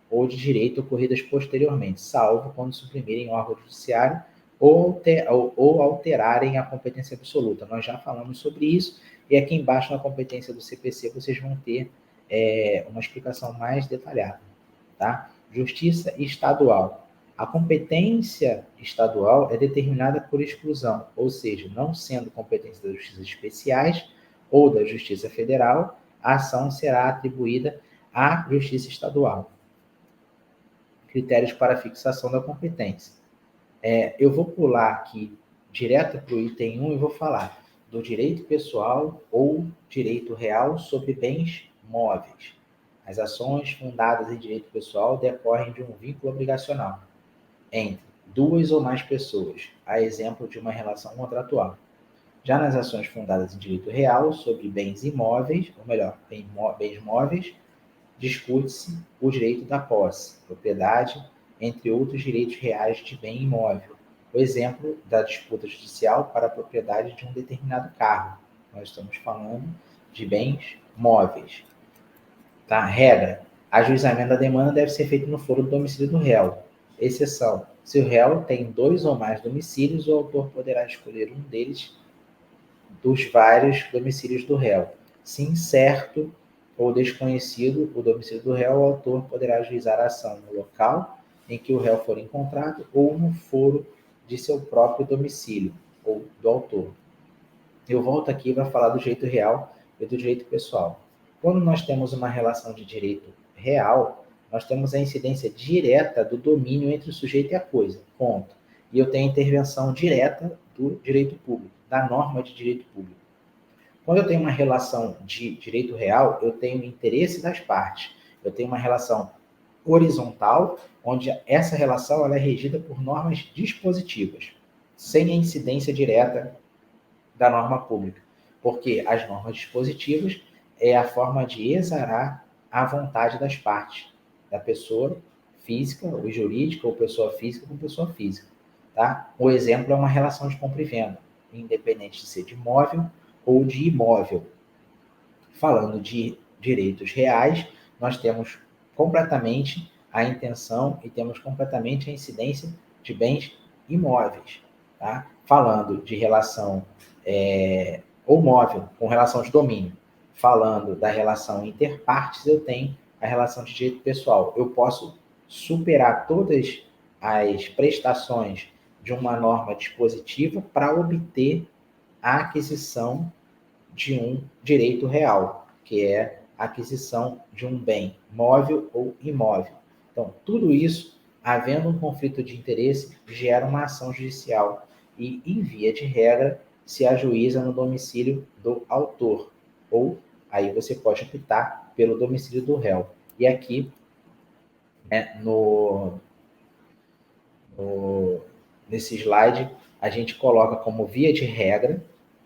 ou de direito ocorridas posteriormente, salvo quando suprimirem o órgão judiciário ou alterarem a competência absoluta. Nós já falamos sobre isso, e aqui embaixo na competência do CPC vocês vão ter uma explicação mais detalhada. Tá? Justiça estadual. A competência estadual é determinada por exclusão, ou seja, não sendo competência das justiças especiais ou da Justiça Federal, a ação será atribuída à Justiça Estadual. Critérios para fixação da competência. Eu vou pular aqui direto para o item 1 e vou falar do direito pessoal ou direito real sobre bens móveis. As ações fundadas em direito pessoal decorrem de um vínculo obrigacional entre duas ou mais pessoas, a exemplo de uma relação contratual. Já nas ações fundadas em direito real sobre bens imóveis, ou melhor, bens móveis, discute-se o direito da posse, propriedade, entre outros direitos reais de bem imóvel. O exemplo da disputa judicial para a propriedade de um determinado carro. Nós estamos falando de bens móveis. Tá? Regra. Ajuizamento da demanda deve ser feito no foro do domicílio do réu. Exceção. Se o réu tem dois ou mais domicílios, o autor poderá escolher um deles dos vários domicílios do réu. Se incerto ou desconhecido o domicílio do réu, o autor poderá ajuizar a ação no local em que o réu for encontrado ou no foro de seu próprio domicílio, ou do autor. Eu volto aqui para falar do direito real e do direito pessoal. Quando nós temos uma relação de direito real, nós temos a incidência direta do domínio entre o sujeito e a coisa, ponto. E eu tenho a intervenção direta do direito público, da norma de direito público. Quando eu tenho uma relação de direito real, eu tenho o interesse das partes. Eu tenho uma relação horizontal, onde essa relação ela é regida por normas dispositivas, sem a incidência direta da norma pública. Porque as normas dispositivas é a forma de exarar a vontade das partes, da pessoa física ou jurídica, ou pessoa física com pessoa física. Tá? O exemplo é uma relação de compra e venda, independente de ser de imóvel ou de imóvel. Falando de direitos reais, nós temos completamente a intenção e temos completamente a incidência de bens imóveis. Tá? Falando de relação ou móvel, com relação de domínio. Falando da relação interpartes, eu tenho a relação de direito pessoal. Eu posso superar todas as prestações de uma norma dispositiva para obter a aquisição de um direito real, que é a aquisição de um bem móvel ou imóvel. Então, tudo isso, havendo um conflito de interesse, gera uma ação judicial e, em via de regra, se ajuiza no domicílio do autor, ou aí você pode optar pelo domicílio do réu. E aqui, né, nesse slide, a gente coloca como via de regra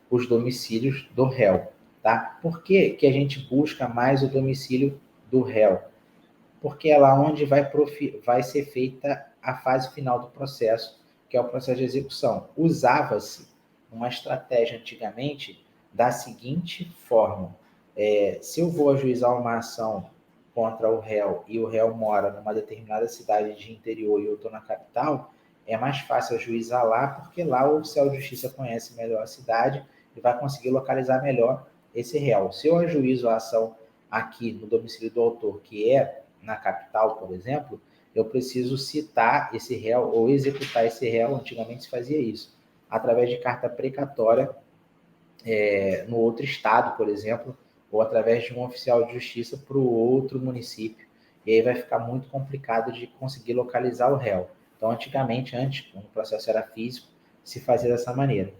os domicílios do réu. Tá? Por que, que a gente busca mais o domicílio do réu? Porque é lá onde vai ser feita a fase final do processo, que é o processo de execução. Usava-se uma estratégia antigamente da seguinte forma: se eu vou ajuizar uma ação contra o réu e o réu mora numa determinada cidade de interior e eu estou na capital, é mais fácil ajuizar lá, porque lá o oficial de justiça conhece melhor a cidade e vai conseguir localizar melhor esse réu. Se eu ajuizo a ação aqui no domicílio do autor, que é na capital, por exemplo, eu preciso citar esse réu ou executar esse réu, antigamente se fazia isso, através de carta precatória no outro estado, por exemplo, ou através de um oficial de justiça para o outro município. E aí vai ficar muito complicado de conseguir localizar o réu. Então, antigamente, antes, quando o processo era físico, se fazia dessa maneira.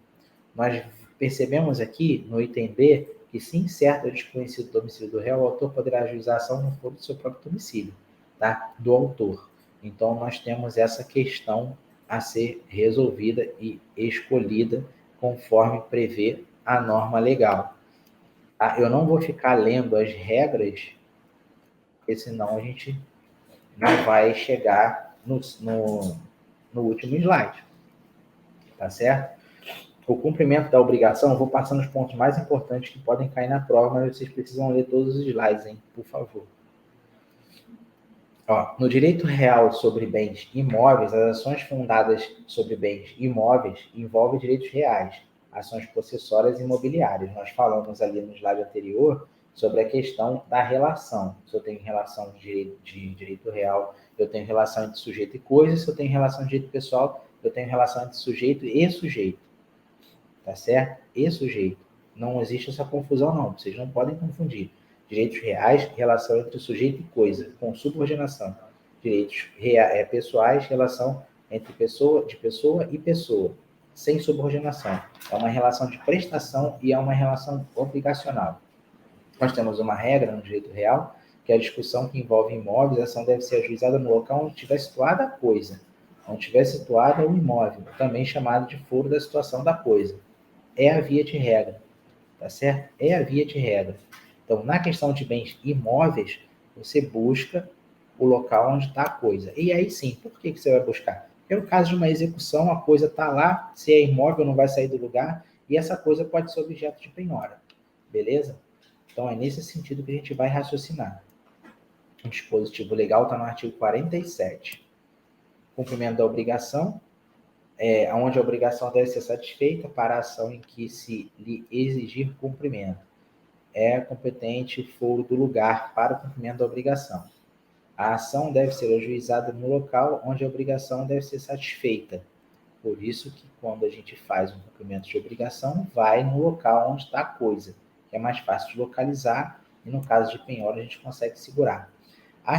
Nós percebemos aqui, no item B, que se incerto o desconhecido domicílio do réu, o autor poderá ajuizar a ação no foro do seu próprio domicílio, tá? Do autor. Então, nós temos essa questão a ser resolvida e escolhida conforme prevê a norma legal. Tá? Eu não vou ficar lendo as regras, porque senão a gente não vai chegar no último slide, tá certo? O cumprimento da obrigação, eu vou passando os pontos mais importantes que podem cair na prova, mas vocês precisam ler todos os slides, hein? Por favor. Ó, no direito real sobre bens imóveis, as ações fundadas sobre bens imóveis envolvem direitos reais, ações possessórias e imobiliárias. Nós falamos ali no slide anterior sobre a questão da relação. Se eu tenho relação de direito real, eu tenho relação entre sujeito e coisa. Se eu tenho relação de direito pessoal, eu tenho relação entre sujeito e sujeito. Tá certo? E sujeito. Não existe essa confusão, não. Vocês não podem confundir. Direitos reais, relação entre sujeito e coisa, com subordinação. Direitos pessoais, relação entre pessoa e pessoa, sem subordinação. É uma relação de prestação e é uma relação obrigacional. Nós temos uma regra no direito real, que é a discussão que envolve imóveis, a ação deve ser ajuizada no local onde estiver situada a coisa, onde estiver situada o imóvel, também chamado de foro da situação da coisa. É a via de regra, tá certo? É a via de regra. Então, na questão de bens imóveis, você busca o local onde está a coisa. E aí sim, por que você vai buscar? Porque no caso de uma execução, a coisa está lá, se é imóvel, não vai sair do lugar, e essa coisa pode ser objeto de penhora. Beleza? Então, é nesse sentido que a gente vai raciocinar. O dispositivo legal está no artigo 47. Cumprimento da obrigação, onde a obrigação deve ser satisfeita para a ação em que se lhe exigir cumprimento. É competente foro do lugar para o cumprimento da obrigação. A ação deve ser ajuizada no local onde a obrigação deve ser satisfeita. Por isso que quando a gente faz um cumprimento de obrigação, vai no local onde está a coisa, que é mais fácil de localizar, e no caso de penhora a gente consegue segurar. A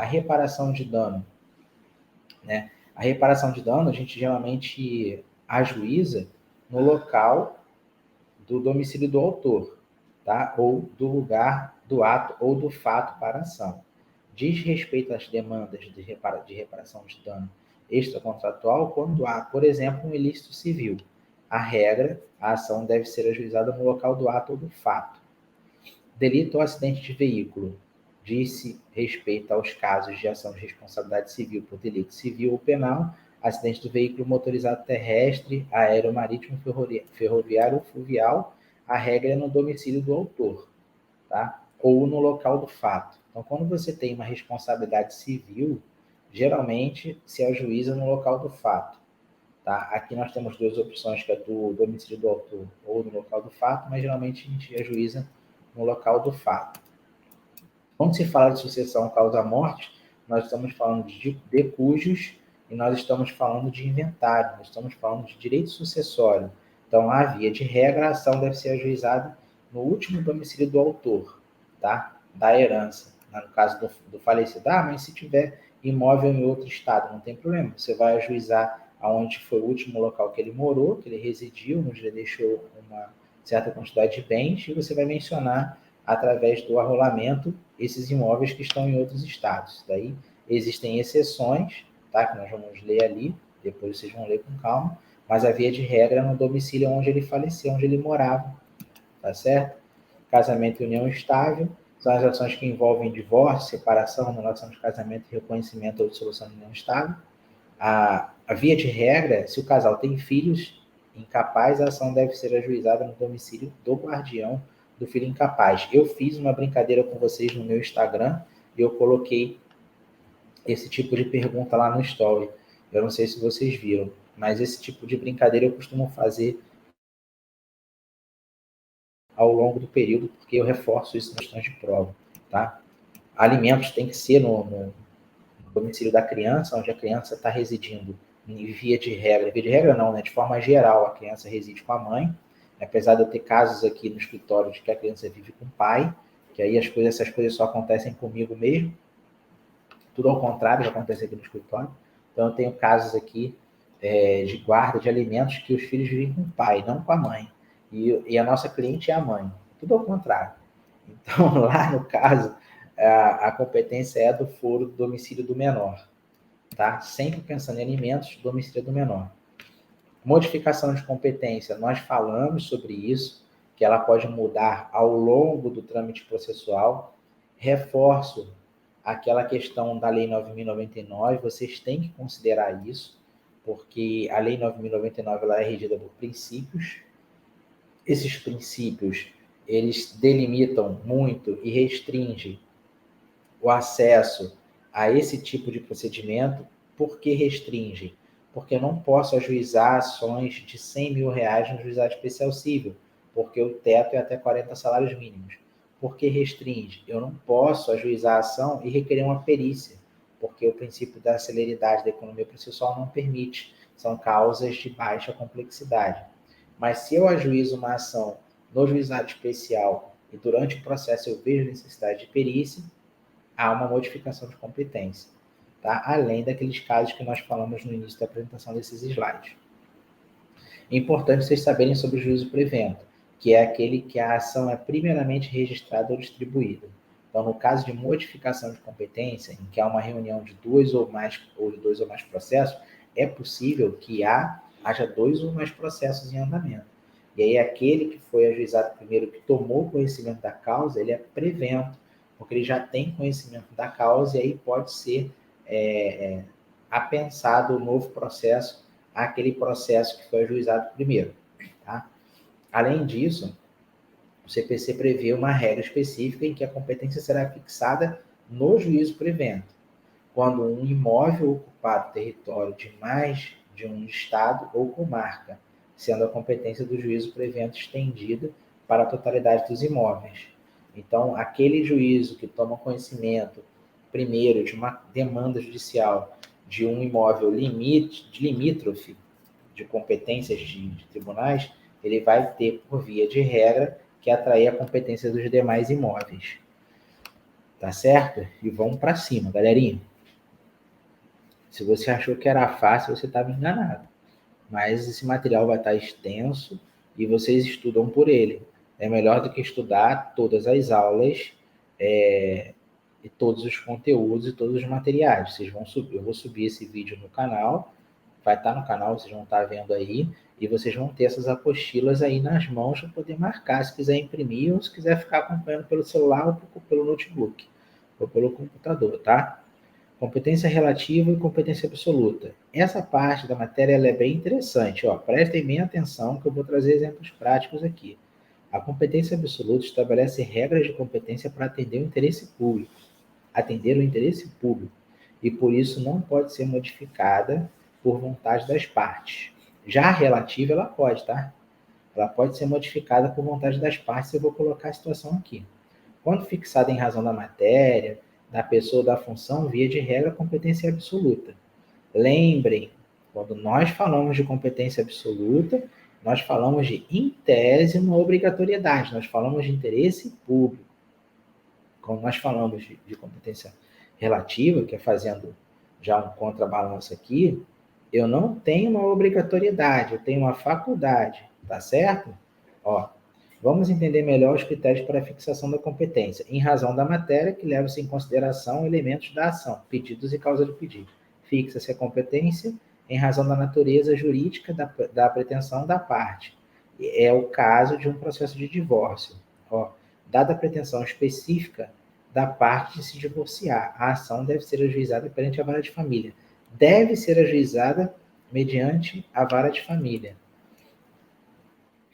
reparação de dano, né? A reparação de dano a gente geralmente ajuiza no local do domicílio do autor, tá? Ou do lugar do ato ou do fato para a ação. Diz respeito às demandas de reparação de dano extracontratual quando há, por exemplo, um ilícito civil. A regra, a ação deve ser ajuizada no local do ato ou do fato. Delito ou acidente de veículo. Diz-se respeito aos casos de ação de responsabilidade civil por delito civil ou penal, acidente do veículo motorizado terrestre, aéreo, marítimo, ferroviário ou fluvial. A regra é no domicílio do autor, tá? Ou no local do fato. Então, quando você tem uma responsabilidade civil, geralmente se ajuiza no local do fato. Tá? Aqui nós temos duas opções, que é do domicílio do autor ou no local do fato, mas geralmente a gente ajuiza no local do fato. Quando se fala de sucessão causa-morte, nós estamos falando de cujos e nós estamos falando de inventário, nós estamos falando de direito sucessório. Então, a via de regra, a ação deve ser ajuizada no último domicílio do autor, tá? Da herança. No caso do falecido, mas se tiver imóvel em outro estado, não tem problema. Você vai ajuizar aonde foi o último local que ele morou, que ele residiu, onde ele deixou uma certa quantidade de bens, e você vai mencionar, através do arrolamento, esses imóveis que estão em outros estados. Daí existem exceções, tá? Que nós vamos ler ali, depois vocês vão ler com calma, mas a via de regra é no domicílio onde ele faleceu, onde ele morava, tá certo? Casamento e união estável são as ações que envolvem divórcio, separação, anulação de casamento, reconhecimento ou dissolução de união estável. A via de regra, se o casal tem filhos incapazes, a ação deve ser ajuizada no domicílio do guardião do filho incapaz. Eu fiz uma brincadeira com vocês no meu Instagram e eu coloquei esse tipo de pergunta lá no story. Eu não sei se vocês viram, mas esse tipo de brincadeira eu costumo fazer ao longo do período, porque eu reforço isso nas questões de prova, tá? Alimentos tem que ser no domicílio da criança, onde a criança está residindo em via de regra não, né? De forma geral, a criança reside com a mãe, apesar de eu ter casos aqui no escritório de que a criança vive com o pai, que aí essas coisas só acontecem comigo mesmo, tudo ao contrário já acontece aqui no escritório. Então eu tenho casos aqui de guarda de alimentos que os filhos vivem com o pai, não com a mãe. E a nossa cliente é a mãe, tudo ao contrário. Então, lá no caso, a competência é do foro do domicílio do menor, tá? Sempre pensando em alimentos, domicílio do menor. Modificação de competência, nós falamos sobre isso, que ela pode mudar ao longo do trâmite processual. Reforço aquela questão da Lei 9.099, vocês têm que considerar isso, porque a Lei 9.099 ela é regida por princípios. Esses princípios, eles delimitam muito e restringem o acesso a esse tipo de procedimento. Por que restringe? Porque eu não posso ajuizar ações de R$100 mil no juizado especial cível, porque o teto é até 40 salários mínimos. Por que restringe? Eu não posso ajuizar a ação e requerer uma perícia, porque o princípio da celeridade da economia processual não permite. São causas de baixa complexidade. Mas se eu ajuizo uma ação no juizado especial e durante o processo eu vejo necessidade de perícia, há uma modificação de competência, tá? Além daqueles casos que nós falamos no início da apresentação desses slides. É importante vocês saberem sobre o juízo prevento, que é aquele que a ação é primeiramente registrada ou distribuída. Então, no caso de modificação de competência, em que há uma reunião de dois ou mais processos, é possível que haja 2 ou mais processos em andamento. E aí, aquele que foi ajuizado primeiro, que tomou conhecimento da causa, ele é prevento, porque ele já tem conhecimento da causa e aí pode ser apensado o novo processo àquele processo que foi ajuizado primeiro. Tá? Além disso, o CPC prevê uma regra específica em que a competência será fixada no juízo prevento, quando um imóvel ocupar território de mais de um estado ou comarca, sendo a competência do juízo prevento estendida para a totalidade dos imóveis. Então, aquele juízo que toma conhecimento, primeiro, de uma demanda judicial de um imóvel limítrofe de competências de tribunais, ele vai ter, por via de regra, que atrair a competência dos demais imóveis. Tá certo? E vamos para cima, galerinha. Se você achou que era fácil, você estava enganado. Mas esse material vai estar extenso e vocês estudam por ele. É melhor do que estudar todas as aulas e todos os conteúdos e todos os materiais. Eu vou subir esse vídeo no canal, vai estar no canal, vocês vão estar vendo aí, e vocês vão ter essas apostilas aí nas mãos para poder marcar, se quiser imprimir ou se quiser ficar acompanhando pelo celular ou pelo notebook, ou pelo computador, tá? Competência relativa e competência absoluta. Essa parte da matéria ela é bem interessante. Ó, prestem bem atenção que eu vou trazer exemplos práticos aqui. A competência absoluta estabelece regras de competência para atender o interesse público. Atender o interesse público. E por isso não pode ser modificada por vontade das partes. Já a relativa, ela pode, tá? Ela pode ser modificada por vontade das partes. Eu vou colocar a situação aqui. Quando fixada em razão da matéria, da pessoa, da função, via de regra, competência absoluta. Lembrem, quando nós falamos de competência absoluta, nós falamos de, em tese, uma obrigatoriedade, nós falamos de interesse público. Quando nós falamos de competência relativa, que é fazendo já um contrabalanço aqui, eu não tenho uma obrigatoriedade, eu tenho uma faculdade, tá certo? Ó, vamos entender melhor os critérios para a fixação da competência, em razão da matéria que leva-se em consideração elementos da ação, pedidos e causa do pedido. Fixa-se a competência em razão da natureza jurídica da pretensão da parte. É o caso de um processo de divórcio. Ó, dada a pretensão específica da parte de se divorciar, a ação deve ser ajuizada perante a vara de família. Deve ser ajuizada mediante a vara de família.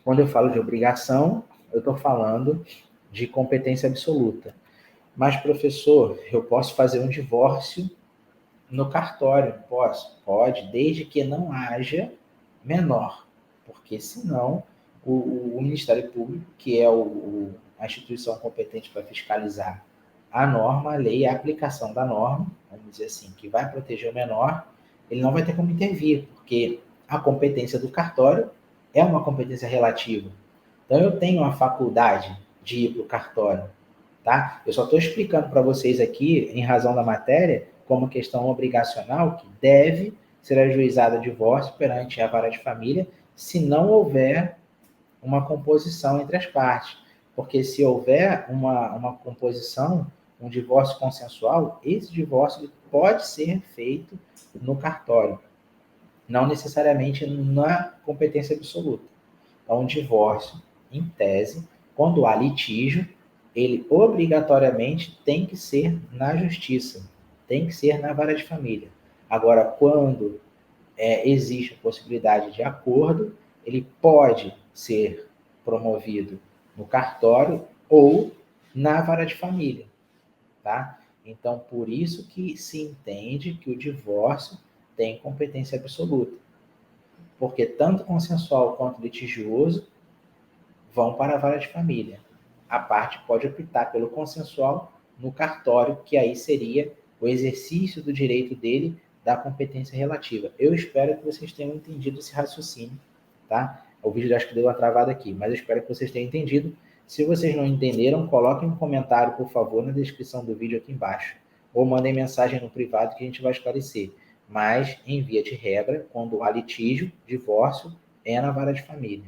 Quando eu falo de obrigação, eu estou falando de competência absoluta. Mas, professor, eu posso fazer um divórcio no cartório? Posso? Pode, desde que não haja menor. Porque, senão, o Ministério Público, que é a instituição competente para fiscalizar a norma, a lei, a aplicação da norma, vamos dizer assim, que vai proteger o menor, ele não vai ter como intervir, porque a competência do cartório é uma competência relativa. Então, eu tenho a faculdade de ir para o cartório, tá? Eu só estou explicando para vocês aqui, em razão da matéria, como questão obrigacional, que deve ser ajuizado o divórcio perante a vara de família, se não houver uma composição entre as partes. Porque se houver uma composição, um divórcio consensual, esse divórcio pode ser feito no cartório, não necessariamente na competência absoluta. Então, um divórcio, em tese, quando há litígio, ele obrigatoriamente tem que ser na justiça, tem que ser na vara de família. Agora, quando existe a possibilidade de acordo, ele pode ser promovido no cartório ou na vara de família, tá? Então, por isso que se entende que o divórcio tem competência absoluta, porque tanto consensual quanto litigioso vão para a vara de família. A parte pode optar pelo consensual no cartório, que aí seria o exercício do direito dele da competência relativa. Eu espero que vocês tenham entendido esse raciocínio, tá? O vídeo acho que deu uma travada aqui, mas eu espero que vocês tenham entendido. Se vocês não entenderam, coloquem um comentário, por favor, na descrição do vídeo aqui embaixo. Ou mandem mensagem no privado que a gente vai esclarecer. Mas, em via de regra, quando há litígio, divórcio, é na vara de família.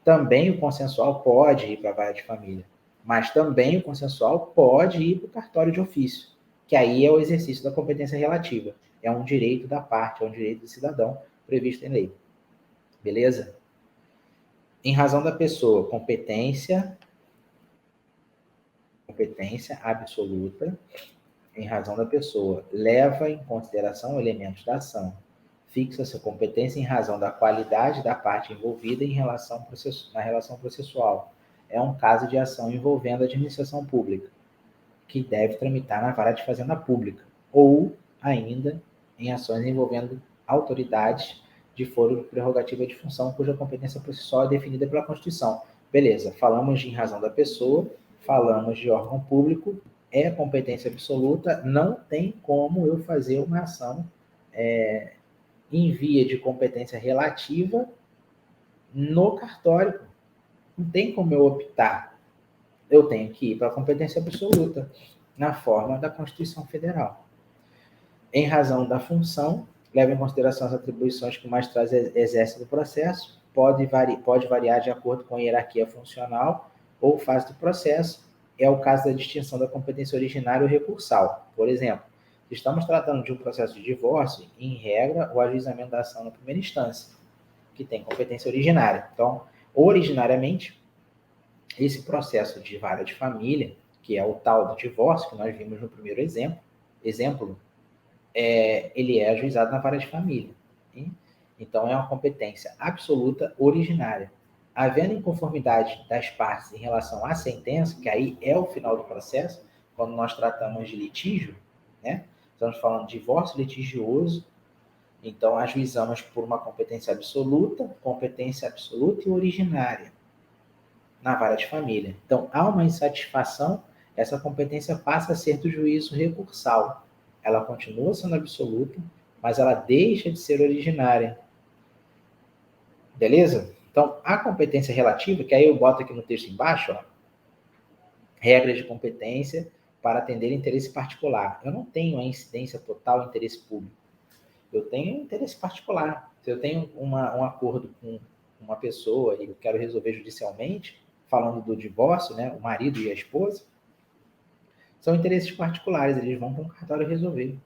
Também o consensual pode ir para a vara de família, mas também o consensual pode ir para o cartório de ofício, que aí é o exercício da competência relativa. É um direito da parte, é um direito do cidadão previsto em lei. Beleza? Em razão da pessoa, competência absoluta, em razão da pessoa, leva em consideração elementos da ação. Fixa-se a competência em razão da qualidade da parte envolvida na relação processual. É um caso de ação envolvendo a administração pública, que deve tramitar na vara de fazenda pública, ou ainda em ações envolvendo autoridades de foro de prerrogativa de função, cuja competência processual é definida pela Constituição. Beleza, falamos de em razão da pessoa, falamos de órgão público, é competência absoluta, não tem como eu fazer uma ação em via de competência relativa no cartório. Não tem como eu optar. Eu tenho que ir para a competência absoluta, na forma da Constituição Federal. Em razão da função, leva em consideração as atribuições que o magistrado exerce no processo, pode variar de acordo com a hierarquia funcional ou fase do processo. É o caso da distinção da competência originária ou recursal. Por exemplo, se estamos tratando de um processo de divórcio, em regra, o ajuizamento da ação na primeira instância, que tem competência originária. Então, originariamente, esse processo de vara de família, que é o tal do divórcio, que nós vimos no primeiro exemplo, ele é ajuizado na vara de família. Hein? Então, é uma competência absoluta originária. Havendo inconformidade das partes em relação à sentença, que aí é o final do processo, quando nós tratamos de litígio, né? Estamos falando de divórcio litigioso, então ajuizamos por uma competência absoluta e originária na vara de família. Então, há uma insatisfação, essa competência passa a ser do juízo recursal. Ela continua sendo absoluta, mas ela deixa de ser originária. Beleza? Então, a competência relativa, que aí eu boto aqui no texto embaixo, ó, regras de competência para atender interesse particular. Eu não tenho a incidência total interesse público. Eu tenho interesse particular. Se eu tenho um acordo com uma pessoa e eu quero resolver judicialmente, falando do divórcio, né, o marido e a esposa, são interesses particulares, eles vão para um cartório resolver.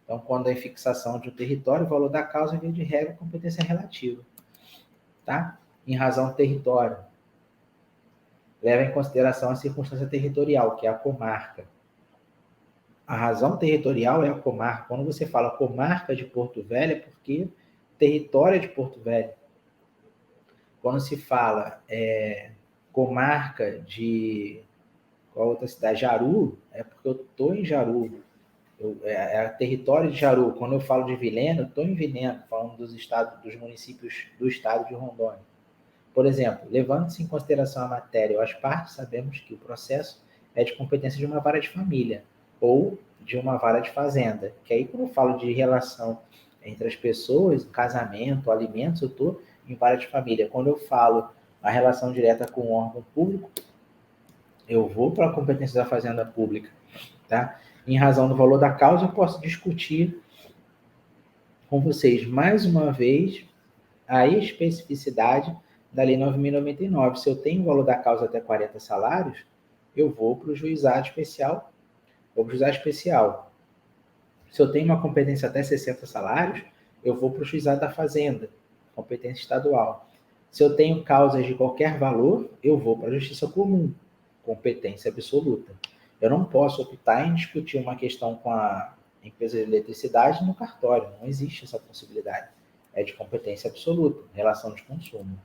Então, quando é fixação de um território, o valor da causa, via de regra, competência relativa. Tá? Em razão do território. Leva em consideração a circunstância territorial, que é a comarca. A razão territorial é a comarca. Quando você fala comarca de Porto Velho, é porque território é de Porto Velho. Quando se fala comarca de qual outra cidade? Jaru, é porque eu estou em Jaru. É território de Jaru. Quando eu falo de Vilhena, eu estou em Vilhena, falando dos municípios do estado de Rondônia. Por exemplo, levando-se em consideração a matéria ou as partes, sabemos que o processo é de competência de uma vara de família ou de uma vara de fazenda. Que aí, quando eu falo de relação entre as pessoas, casamento, alimentos, eu estou em vara de família. Quando eu falo a relação direta com o órgão público, eu vou para a competência da fazenda pública. Tá? Em razão do valor da causa, eu posso discutir com vocês, mais uma vez, a especificidade da Lei 9.099. Se eu tenho o valor da causa até 40 salários, eu vou para o juizado especial. Se eu tenho uma competência até 60 salários, eu vou para o juizado da fazenda, competência estadual. Se eu tenho causas de qualquer valor, eu vou para a justiça comum, competência absoluta. Eu não posso optar em discutir uma questão com a empresa de eletricidade no cartório. Não existe essa possibilidade. É de competência absoluta, relação de consumo.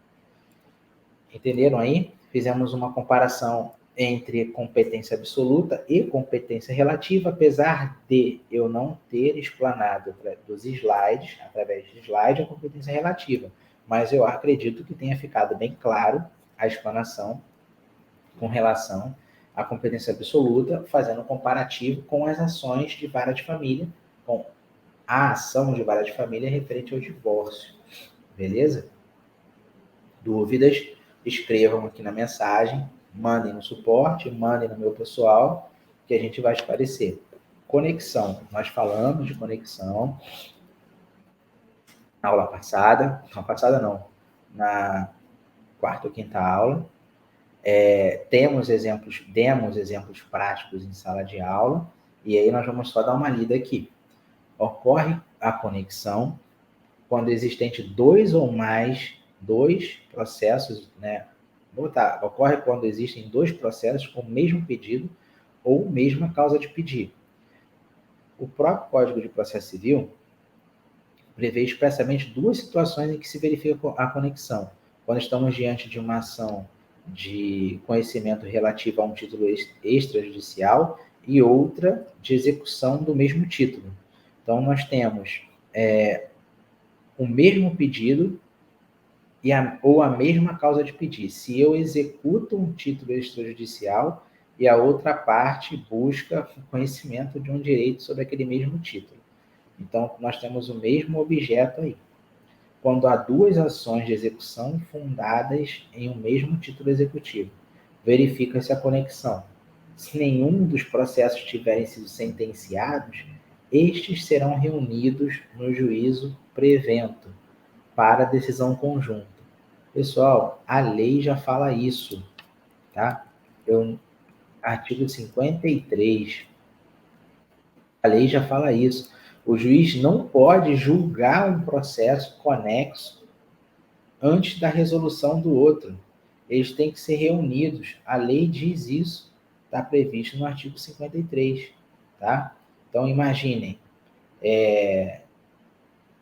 Entenderam aí? Fizemos uma comparação entre competência absoluta e competência relativa, apesar de eu não ter explanado dos slides, através de slide, a competência relativa. Mas eu acredito que tenha ficado bem claro a explanação com relação à competência absoluta, fazendo um comparativo com as ações de vara de família, com a ação de vara de família referente ao divórcio. Beleza? Dúvidas? Escrevam aqui na mensagem, mandem no suporte, mandem no meu pessoal, que a gente vai esclarecer. Conexão. Nós falamos de conexão na aula passada. Na quarta ou quinta aula. Demos exemplos práticos em sala de aula, e aí nós vamos só dar uma lida aqui. Ocorre a conexão quando existem dois processos, né? Ocorre quando existem dois processos com o mesmo pedido ou mesma causa de pedir. O próprio Código de Processo Civil prevê expressamente duas situações em que se verifica a conexão. Quando estamos diante de uma ação de conhecimento relativo a um título extrajudicial e outra de execução do mesmo título. Então, nós temos o mesmo pedido ou a mesma causa de pedir. Se eu executo um título extrajudicial e a outra parte busca conhecimento de um direito sobre aquele mesmo título. Então, nós temos o mesmo objeto aí. Quando há duas ações de execução fundadas em um mesmo título executivo, verifica-se a conexão. Se nenhum dos processos tiverem sido sentenciados, estes serão reunidos no juízo prevento para decisão conjunta. Pessoal, a lei já fala isso, tá? Artigo 53, a lei já fala isso. O juiz não pode julgar um processo conexo antes da resolução do outro. Eles têm que ser reunidos. A lei diz isso, está previsto no artigo 53, tá? Então, imaginem,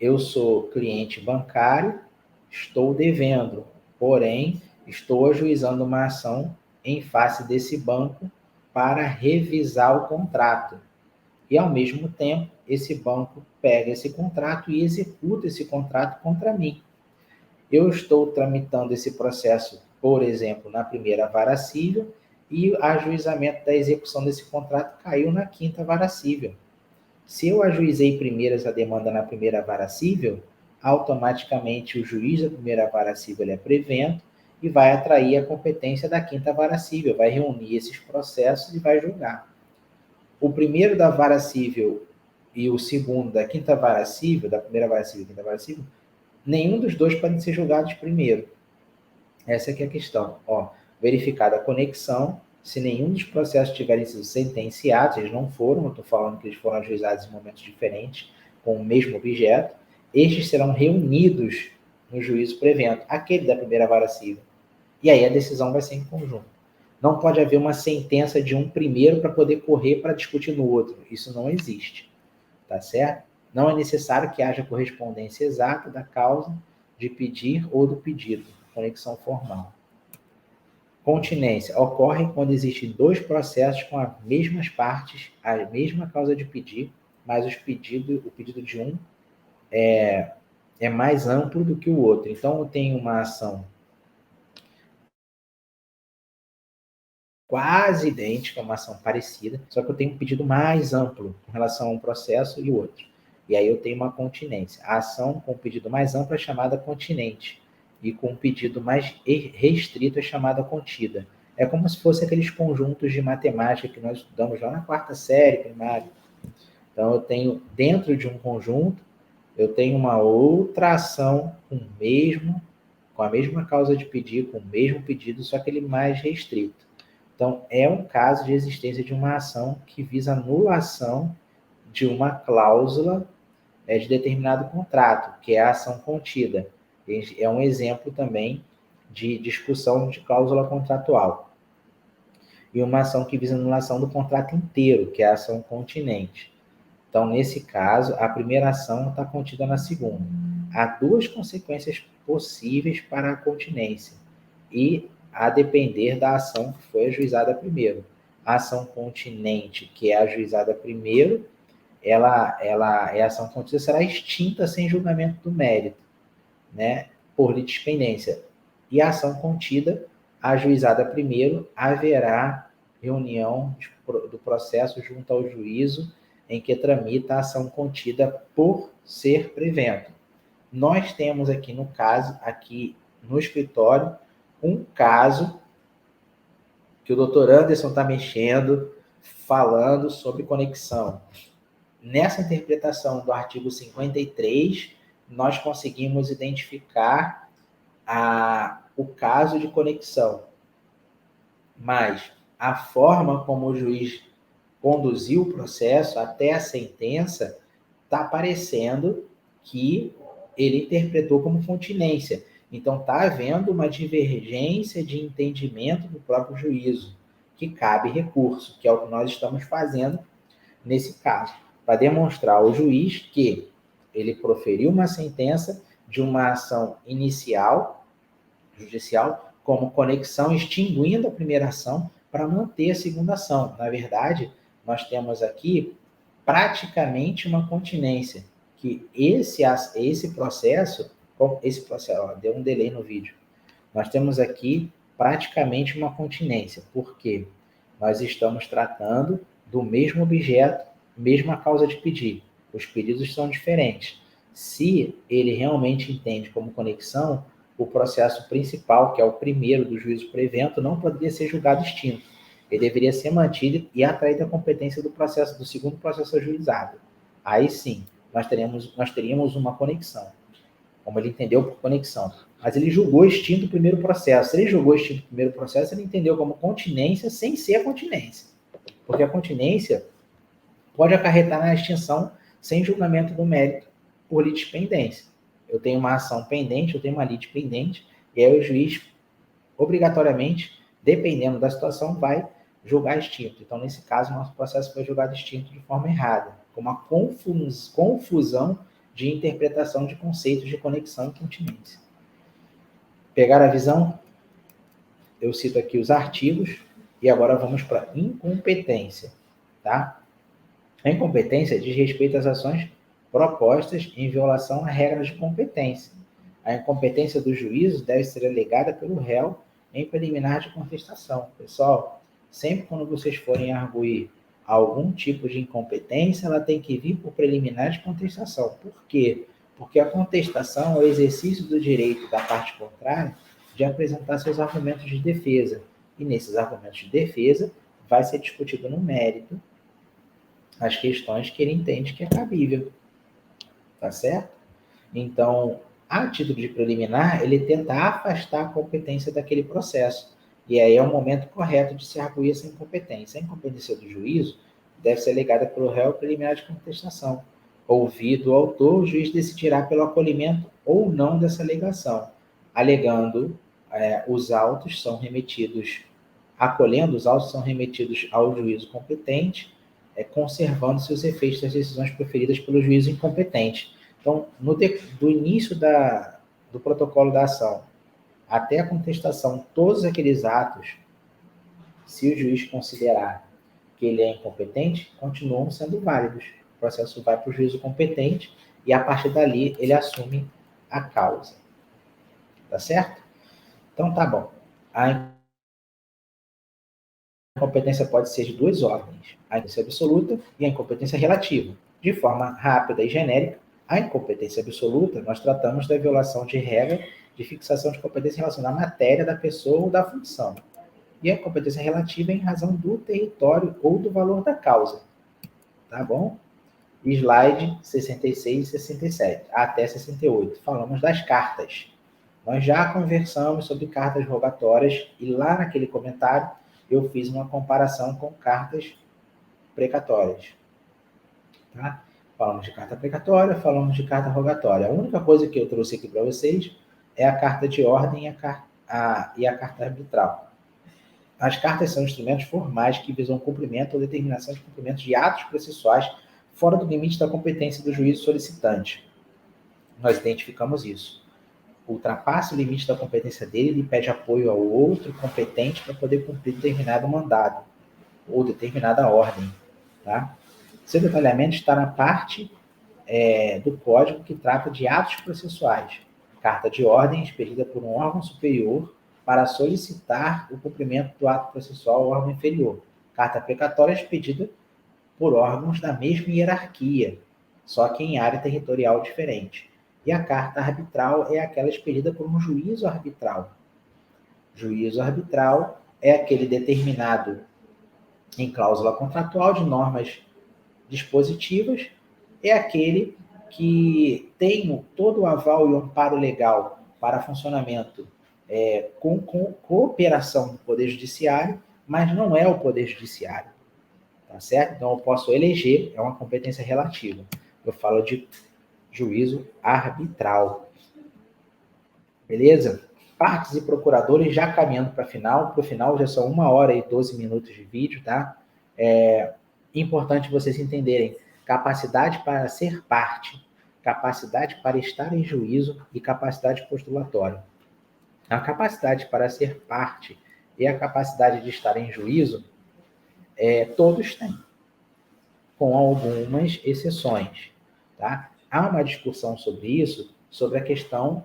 eu sou cliente bancário, estou devendo, porém, estou ajuizando uma ação em face desse banco para revisar o contrato. E, ao mesmo tempo, esse banco pega esse contrato e executa esse contrato contra mim. Eu estou tramitando esse processo, por exemplo, na primeira vara civil, e o ajuizamento da execução desse contrato caiu na quinta vara civil. Se eu ajuizei primeiro essa demanda na primeira vara civil, automaticamente o juiz da primeira vara civil é prevento e vai atrair a competência da quinta vara civil, vai reunir esses processos e vai julgar. o primeiro da vara civil e o segundo da quinta vara civil, da primeira vara civil e quinta vara civil, nenhum dos dois podem ser julgados primeiro. Essa aqui é a questão. Ó, verificada a conexão, se nenhum dos processos tiverem sido sentenciados, eles não foram, eu estou falando que eles foram ajuizados em momentos diferentes, com o mesmo objeto, estes serão reunidos no juízo prevento, aquele da primeira vara civil. E aí a decisão vai ser em conjunto. Não pode haver uma sentença de um primeiro para poder correr para discutir no outro. Isso não existe. Tá certo? Não é necessário que haja correspondência exata da causa de pedir ou do pedido. Conexão formal. Continência. Ocorre quando existem dois processos com as mesmas partes, a mesma causa de pedir, mas o pedido de um é mais amplo do que o outro. Então, eu tenho uma ação quase idêntica, uma ação parecida, só que eu tenho um pedido mais amplo com relação a um processo e o outro. E aí eu tenho uma continência. A ação com o pedido mais amplo é chamada continente, e com o pedido mais restrito é chamada contida. É como se fosse aqueles conjuntos de matemática que nós estudamos lá na quarta série primária. Então, eu tenho, dentro de um conjunto, eu tenho uma outra ação com a mesma causa de pedir, com o mesmo pedido, só que ele mais restrito. Então, é um caso de existência de uma ação que visa anulação de uma cláusula de determinado contrato, que é a ação contida. É um exemplo também de discussão de cláusula contratual. E uma ação que visa anulação do contrato inteiro, que é a ação continente. Então, nesse caso, a primeira ação está contida na segunda. Há duas consequências possíveis para a continência, e a depender da ação que foi ajuizada primeiro. A ação continente, que é ajuizada primeiro, a ação contida será extinta sem julgamento do mérito, né, por litispendência. E a ação contida, ajuizada primeiro, haverá reunião do processo junto ao juízo em que tramita a ação contida por ser prevento. Nós temos aqui no caso, aqui no escritório, um caso que o doutor Anderson está mexendo, falando sobre conexão. Nessa interpretação do artigo 53, nós conseguimos identificar o caso de conexão. Mas a forma como o juiz conduziu o processo até a sentença, está parecendo que ele interpretou como continência. Então, está havendo uma divergência de entendimento do próprio juízo, que cabe recurso, que é o que nós estamos fazendo nesse caso, para demonstrar ao juiz que ele proferiu uma sentença de uma ação inicial, judicial, como conexão, extinguindo a primeira ação para manter a segunda ação. Na verdade, nós temos aqui praticamente uma continência, que esse processo, ó, deu um delay no vídeo, nós temos aqui praticamente uma continência, porque nós estamos tratando do mesmo objeto, mesma causa de pedir. Os pedidos são diferentes. Se ele realmente entende como conexão, o processo principal, que é o primeiro do juízo prevento, não poderia ser julgado extinto. Ele deveria ser mantido e atraído à competência do segundo processo ajuizado. Aí sim, nós teríamos uma conexão, como ele entendeu por conexão. Mas ele julgou extinto o primeiro processo. Se ele julgou extinto o primeiro processo, ele entendeu como continência sem ser a continência. Porque a continência pode acarretar na extinção sem julgamento do mérito por litispendência. Eu tenho uma ação pendente, eu tenho uma lite pendente, e aí o juiz, obrigatoriamente, dependendo da situação, vai julgar extinto. Então, nesse caso, nosso processo foi julgado extinto de forma errada, com uma confusão de interpretação de conceitos de conexão e continência. Pegaram a visão? Eu cito aqui os artigos, e agora vamos para a incompetência, tá? A incompetência diz respeito às ações propostas em violação a regras de competência. A incompetência do juízo deve ser alegada pelo réu em preliminar de contestação. Pessoal, sempre quando vocês forem arguir algum tipo de incompetência, ela tem que vir por preliminar de contestação. Por quê? Porque a contestação é o exercício do direito da parte contrária de apresentar seus argumentos de defesa. E nesses argumentos de defesa vai ser discutido no mérito as questões que ele entende que é cabível, tá certo? Então, a título de preliminar, ele tenta afastar a competência daquele processo. E aí é o momento correto de se arguir essa incompetência. A incompetência do juízo deve ser alegada pelo réu preliminar de contestação. Ouvido o autor, o juiz decidirá pelo acolhimento ou não dessa alegação. Alegando, os autos são remetidos, acolhendo, os autos são remetidos ao juízo competente, conservando seus efeitos das decisões proferidas pelo juízo incompetente. Então, do início do protocolo da ação até a contestação, todos aqueles atos, se o juiz considerar que ele é incompetente, continuam sendo válidos. O processo vai para o juízo competente e, a partir dali, ele assume a causa. Tá certo? Então, tá bom. A incompetência pode ser de duas ordens: a incompetência absoluta e a incompetência relativa. De forma rápida e genérica, a incompetência absoluta, nós tratamos da violação de regra de fixação de competência em relação à matéria da pessoa ou da função. E a competência relativa é em razão do território ou do valor da causa. Tá bom? Slide 66 e 67, até 68. Falamos das cartas. Nós já conversamos sobre cartas rogatórias e lá naquele comentário eu fiz uma comparação com cartas precatórias. Tá? Falamos de carta precatória, falamos de carta rogatória. A única coisa que eu trouxe aqui para vocês é a carta de ordem e a carta arbitral. As cartas são instrumentos formais que visam cumprimento ou determinação de cumprimento de atos processuais fora do limite da competência do juízo solicitante. Nós identificamos isso. Ultrapassa o limite da competência dele, ele pede apoio ao outro competente para poder cumprir determinado mandado ou determinada ordem. Tá? Seu detalhamento está na parte do Código que trata de atos processuais. Carta de ordem expedida por um órgão superior para solicitar o cumprimento do ato processual ao órgão inferior. Carta precatória expedida por órgãos da mesma hierarquia, só que em área territorial diferente. E a carta arbitral é aquela expedida por um juízo arbitral. Juízo arbitral é aquele determinado em cláusula contratual de normas dispositivas, é aquele que tem todo o aval e o amparo legal para funcionamento com cooperação do Poder Judiciário, mas não é o Poder Judiciário. Tá certo? Então, eu posso eleger, é uma competência relativa. Eu falo de juízo arbitral. Beleza? Partes e procuradores já caminhando para o final já são 1 hora e 12 minutos de vídeo, tá? Importante vocês entenderem: capacidade para ser parte, capacidade para estar em juízo e capacidade postulatória. A capacidade para ser parte e a capacidade de estar em juízo, todos têm, com algumas exceções. Tá? Há uma discussão sobre isso, sobre a questão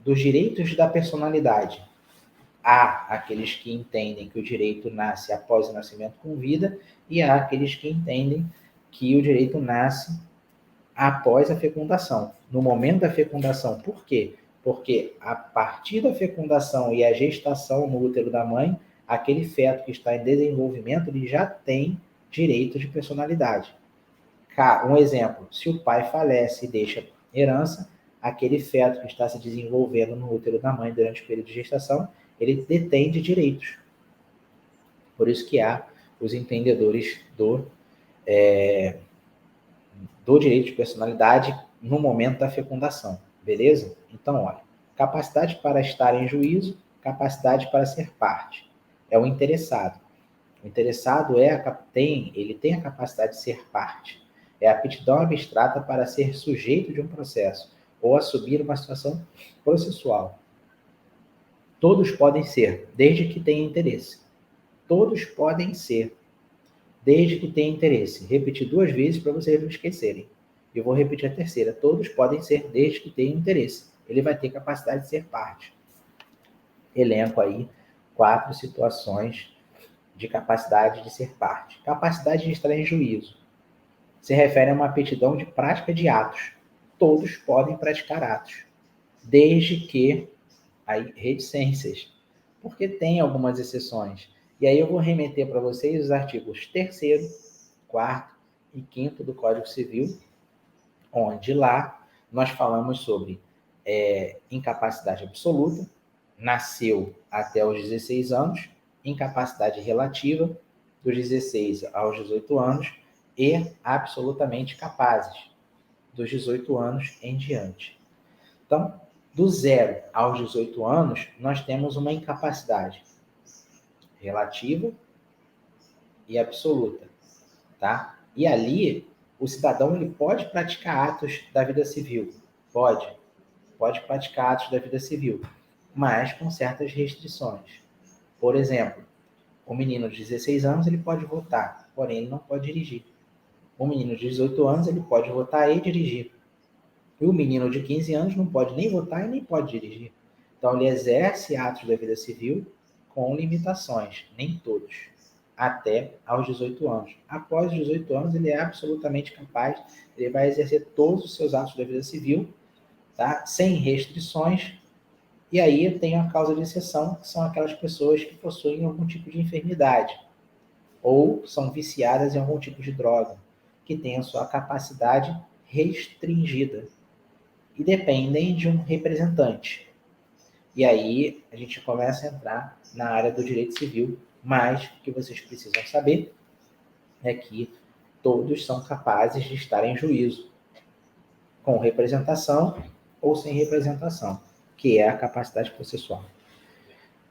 dos direitos da personalidade. Há aqueles que entendem que o direito nasce após o nascimento com vida e há aqueles que entendem que o direito nasce após a fecundação, no momento da fecundação. Por quê? Porque a partir da fecundação e a gestação no útero da mãe, aquele feto que está em desenvolvimento, ele já tem direito de personalidade. Um exemplo: se o pai falece e deixa herança, aquele feto que está se desenvolvendo no útero da mãe durante o período de gestação, ele detém de direitos. Por isso que há os entendedores do direito de personalidade no momento da fecundação, beleza? Então, olha, capacidade para estar em juízo, capacidade para ser parte. É o interessado. O interessado ele tem a capacidade de ser parte. É a aptidão abstrata para ser sujeito de um processo ou assumir uma situação processual. Todos podem ser, desde que tenham interesse. Todos podem ser, desde que tenham interesse. Repetir 2 vezes para vocês não esquecerem. Eu vou repetir a terceira. Todos podem ser, desde que tenham interesse. Ele vai ter capacidade de ser parte. Elenco aí 4 situações de capacidade de ser parte. Capacidade de estar em juízo. Se refere a uma aptidão de prática de atos. Todos podem praticar atos, desde que aí, reticências, porque tem algumas exceções. E aí eu vou remeter para vocês os artigos 3º, 4º e 5º do Código Civil, onde lá nós falamos sobre incapacidade absoluta, nasceu até os 16 anos, incapacidade relativa, dos 16 aos 18 anos, e absolutamente capazes, dos 18 anos em diante. Então, do 0 aos 18 anos, nós temos uma incapacidade relativa e absoluta, tá? E ali, o cidadão ele pode praticar atos da vida civil, pode praticar atos da vida civil, mas com certas restrições. Por exemplo, o menino de 16 anos ele pode votar, porém ele não pode dirigir. O menino de 18 anos ele pode votar e dirigir. E o menino de 15 anos não pode nem votar e nem pode dirigir. Então ele exerce atos da vida civil com limitações, nem todos, até aos 18 anos. Após os 18 anos ele é absolutamente capaz, ele vai exercer todos os seus atos da vida civil, tá? Sem restrições. E aí tem a causa de exceção, que são aquelas pessoas que possuem algum tipo de enfermidade ou são viciadas em algum tipo de droga, que têm a sua capacidade restringida e dependem de um representante. E aí a gente começa a entrar na área do direito civil, mas o que vocês precisam saber é que todos são capazes de estar em juízo, com representação ou sem representação, que é a capacidade processual.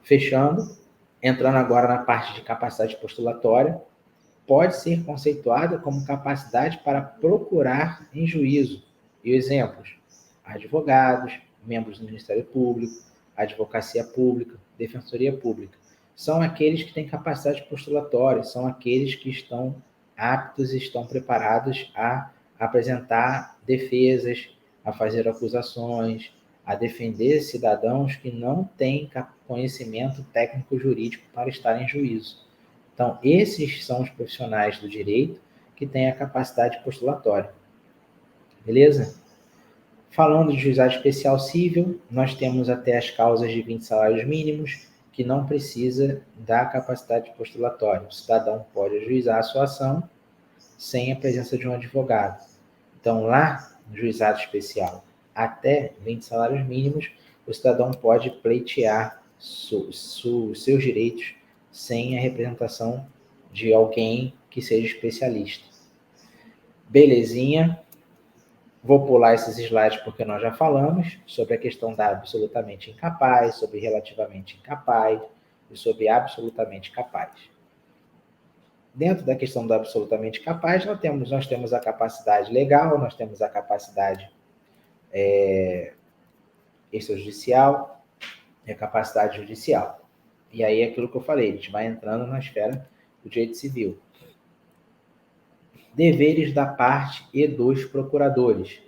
Fechando, entrando agora na parte de capacidade postulatória, pode ser conceituada como capacidade para procurar em juízo. E exemplos: advogados, membros do Ministério Público, advocacia pública, defensoria pública. São aqueles que têm capacidade postulatória, são aqueles que estão aptos e estão preparados a apresentar defesas, a fazer acusações, a defender cidadãos que não têm conhecimento técnico-jurídico para estar em juízo. Então, esses são os profissionais do direito que têm a capacidade postulatória. Beleza? Falando de juizado especial cível, nós temos até as causas de 20 salários mínimos, que não precisa da capacidade postulatória. O cidadão pode ajuizar a sua ação sem a presença de um advogado. Então, lá no juizado especial, até 20 salários mínimos, o cidadão pode pleitear seus direitos sem a representação de alguém que seja especialista. Belezinha. Vou pular esses slides porque nós já falamos sobre a questão da absolutamente incapaz, sobre relativamente incapaz e sobre absolutamente capaz. Dentro da questão do absolutamente capaz, nós temos a capacidade legal, nós temos a capacidade extrajudicial e a capacidade judicial. E aí é aquilo que eu falei, a gente vai entrando na esfera do direito civil. Deveres da parte e dos procuradores.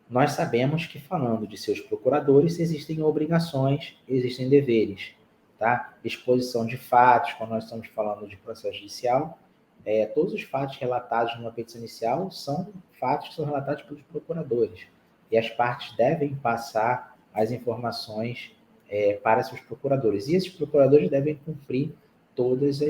Nós sabemos que, falando de seus procuradores, existem obrigações, existem deveres, tá? Exposição de fatos, quando nós estamos falando de processo judicial, todos os fatos relatados numa petição inicial são fatos que são relatados pelos procuradores. E as partes devem passar as informações para seus procuradores. E esses procuradores devem cumprir todas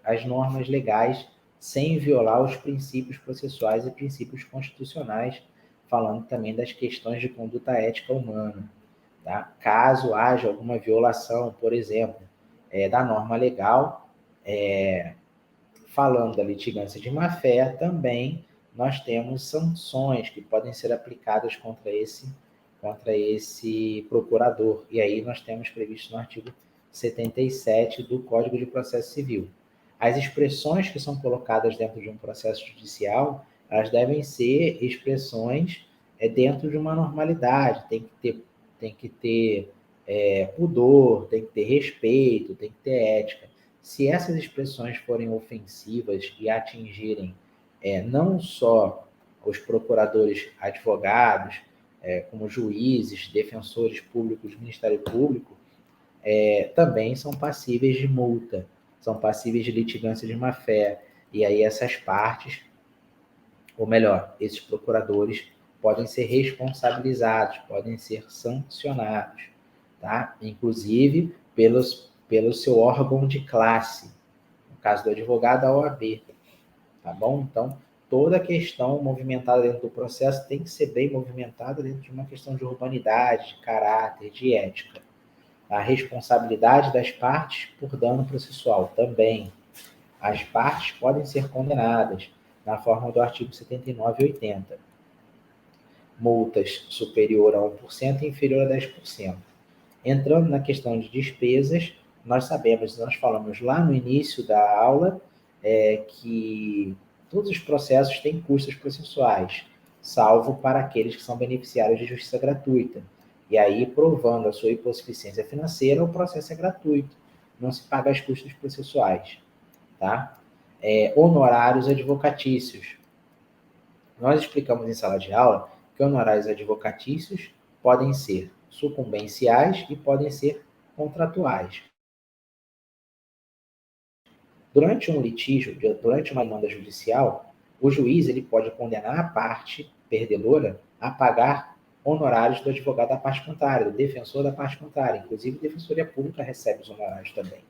as normas legais sem violar os princípios processuais e princípios constitucionais, falando também das questões de conduta ética humana. Tá? Caso haja alguma violação, por exemplo, da norma legal, falando da litigância de má-fé, também nós temos sanções que podem ser aplicadas contra esse procurador. E aí nós temos previsto no artigo 77 do Código de Processo Civil. As expressões que são colocadas dentro de um processo judicial, elas devem ser expressões dentro de uma normalidade, tem que ter pudor, tem que ter respeito, tem que ter ética. Se essas expressões forem ofensivas e atingirem não só os procuradores advogados, como juízes, defensores públicos, Ministério Público, também são passíveis de multa, são passíveis de litigância de má-fé. E aí essas partes, ou melhor, esses procuradores podem ser responsabilizados, podem ser sancionados, tá? Inclusive pelo seu órgão de classe, no caso do advogado, a OAB. tá bom? Então, toda questão movimentada dentro do processo tem que ser bem movimentada dentro de uma questão de urbanidade, de caráter, de ética. A responsabilidade das partes por dano processual também. As partes podem ser condenadas na forma do artigo 79 e 80. Multas superior a 1% e inferior a 10%. Entrando na questão de despesas, nós falamos lá no início da aula, que todos os processos têm custos processuais, salvo para aqueles que são beneficiários de justiça gratuita. E aí, provando a sua hipossuficiência financeira, o processo é gratuito, não se paga os custos processuais. Tá? Honorários advocatícios. Nós explicamos em sala de aula que honorários advocatícios podem ser sucumbenciais e podem ser contratuais. Durante um litígio, durante uma demanda judicial, o juiz ele pode condenar a parte perdedora a pagar honorários do advogado da parte contrária, do defensor da parte contrária. Inclusive, a Defensoria Pública recebe os honorários também.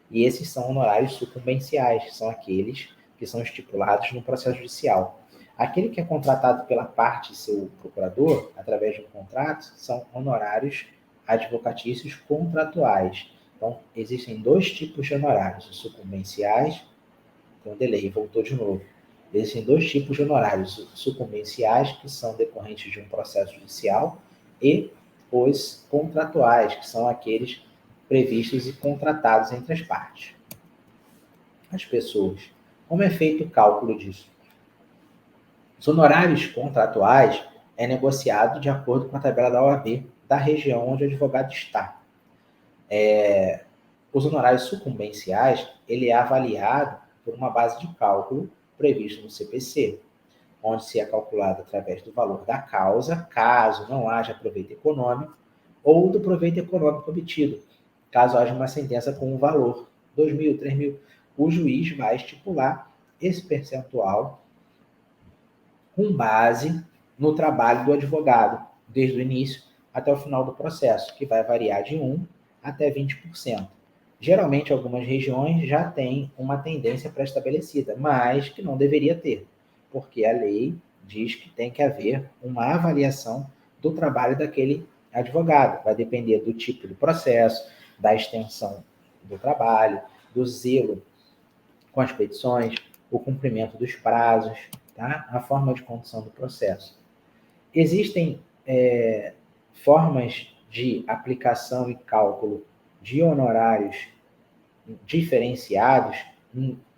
E esses são honorários sucumbenciais, são aqueles que são estipulados no processo judicial. Aquele que é contratado pela parte seu procurador, através de um contrato, são honorários advocatícios contratuais. Então, existem dois tipos de honorários, os sucumbenciais, tem um delay, voltou de novo. Existem dois tipos de honorários, sucumbenciais, que são decorrentes de um processo judicial, e os contratuais, que são aqueles previstos e contratados entre as partes. As pessoas. Como é feito o cálculo disso? Os honorários contratuais é negociado de acordo com a tabela da OAB da região onde o advogado está. Os honorários sucumbenciais, ele é avaliado por uma base de cálculo previsto no CPC, onde se é calculado através do valor da causa, caso não haja proveito econômico, ou do proveito econômico obtido, caso haja uma sentença com um valor, 2 mil, 3 mil, o juiz vai estipular esse percentual com base no trabalho do advogado, desde o início até o final do processo, que vai variar de 1% até 20%. Geralmente, algumas regiões já têm uma tendência pré-estabelecida, mas que não deveria ter, porque a lei diz que tem que haver uma avaliação do trabalho daquele advogado. Vai depender do tipo do processo, da extensão do trabalho, do zelo com as petições, o cumprimento dos prazos, tá? A forma de condução do processo. Existem formas de aplicação e cálculo de honorários diferenciados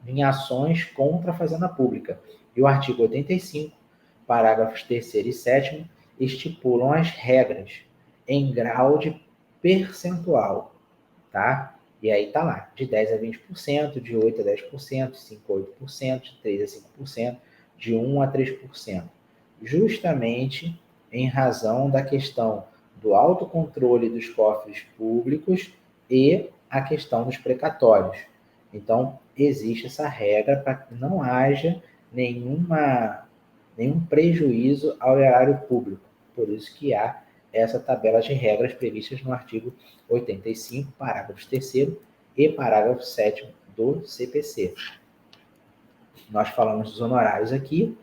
em ações contra a Fazenda Pública. E o artigo 85, parágrafos 3º e 7º, estipulam as regras em grau de percentual, tá? E aí tá lá, de 10% a 20%, de 8% a 10%, de 5% a 8%, de 3% a 5%, de 1% a 3%. Justamente em razão da questão do autocontrole dos cofres públicos e a questão dos precatórios. Então, existe essa regra para que não haja nenhum prejuízo ao erário público. Por isso que há essa tabela de regras previstas no artigo 85, parágrafos 3º e parágrafo 7º do CPC. Nós falamos dos honorários aqui.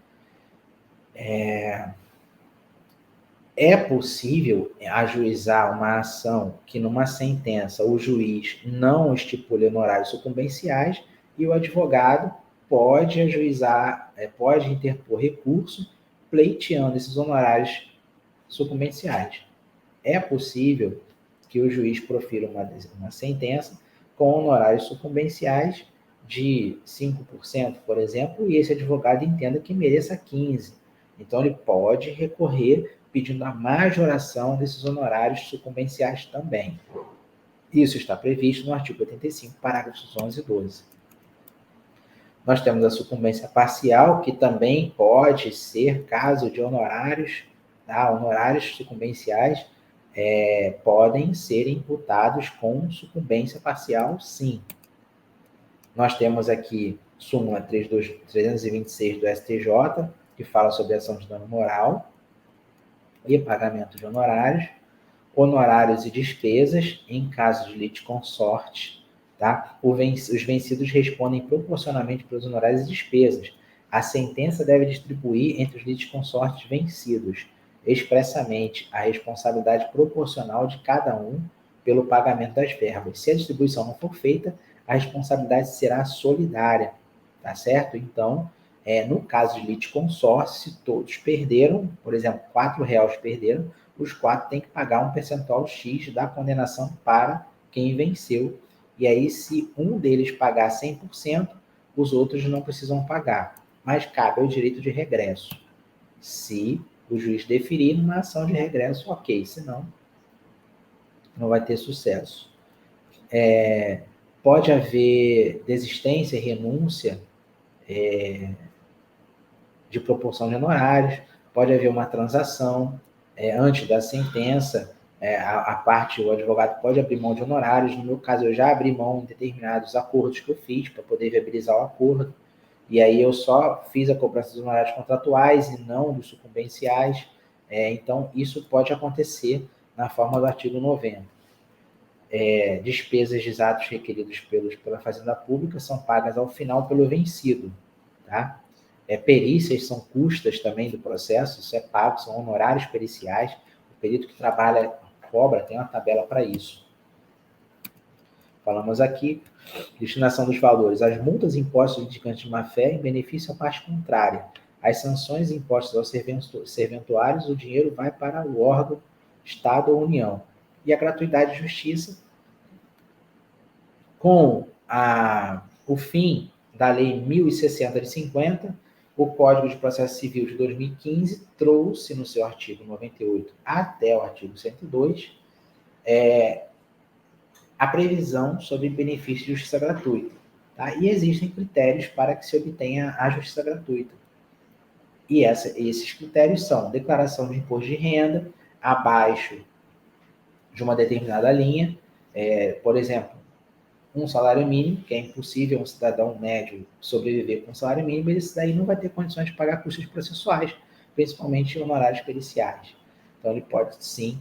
É possível ajuizar uma ação que numa sentença o juiz não estipule honorários sucumbenciais e o advogado pode ajuizar, pode interpor recurso pleiteando esses honorários sucumbenciais. É possível que o juiz profira uma sentença com honorários sucumbenciais de 5%, por exemplo, e esse advogado entenda que mereça 15%. Então, ele pode recorrer pedindo a majoração desses honorários sucumbenciais também. Isso está previsto no artigo 85, parágrafos 11 e 12. Nós temos a sucumbência parcial, que também pode ser caso de honorários, tá? Honorários sucumbenciais podem ser imputados com sucumbência parcial, sim. Nós temos aqui súmula 326 do STJ, que fala sobre ação de dano moral e pagamento de honorários, honorários e despesas em caso de litisconsorte, tá? Os vencidos respondem proporcionalmente pelos honorários e despesas. A sentença deve distribuir entre os litisconsortes vencidos, expressamente, a responsabilidade proporcional de cada um pelo pagamento das verbas. Se a distribuição não for feita, a responsabilidade será solidária, tá certo? Então, no caso de litisconsórcio, se todos perderam, por exemplo, R$4 perderam, os 4 têm que pagar um percentual X da condenação para quem venceu. E aí, se um deles pagar 100%, os outros não precisam pagar. Mas cabe o direito de regresso. Se o juiz deferir numa ação de regresso, ok. Senão, não vai ter sucesso. Pode haver desistência e renúncia de proporção de honorários, pode haver uma transação antes da sentença, o advogado pode abrir mão de honorários. No meu caso, eu já abri mão de determinados acordos que eu fiz para poder viabilizar o acordo, e aí eu só fiz a cobrança dos honorários contratuais e não dos sucumbenciais. Então, isso pode acontecer na forma do artigo 90. Despesas de atos requeridos pela Fazenda Pública são pagas ao final pelo vencido, tá? Perícias são custas também do processo, isso é pago, são honorários periciais. O perito que trabalha cobra, tem uma tabela para isso. Falamos aqui, destinação dos valores. As multas e impostos indicantes de má-fé em benefício à parte contrária. As sanções e impostos aos serventuários, o dinheiro vai para o órgão, Estado ou União. E a gratuidade de justiça, com o fim da Lei 1060 de 50, o Código de Processo Civil de 2015 trouxe no seu artigo 98 até o artigo 102 a previsão sobre benefício de justiça gratuita. Tá? E existem critérios para que se obtenha a justiça gratuita. E esses critérios são declaração de imposto de renda abaixo de uma determinada linha, por exemplo, um salário mínimo, que é impossível um cidadão médio sobreviver com um salário mínimo, esse daí não vai ter condições de pagar custos processuais, principalmente honorários periciais. Então, ele pode, sim,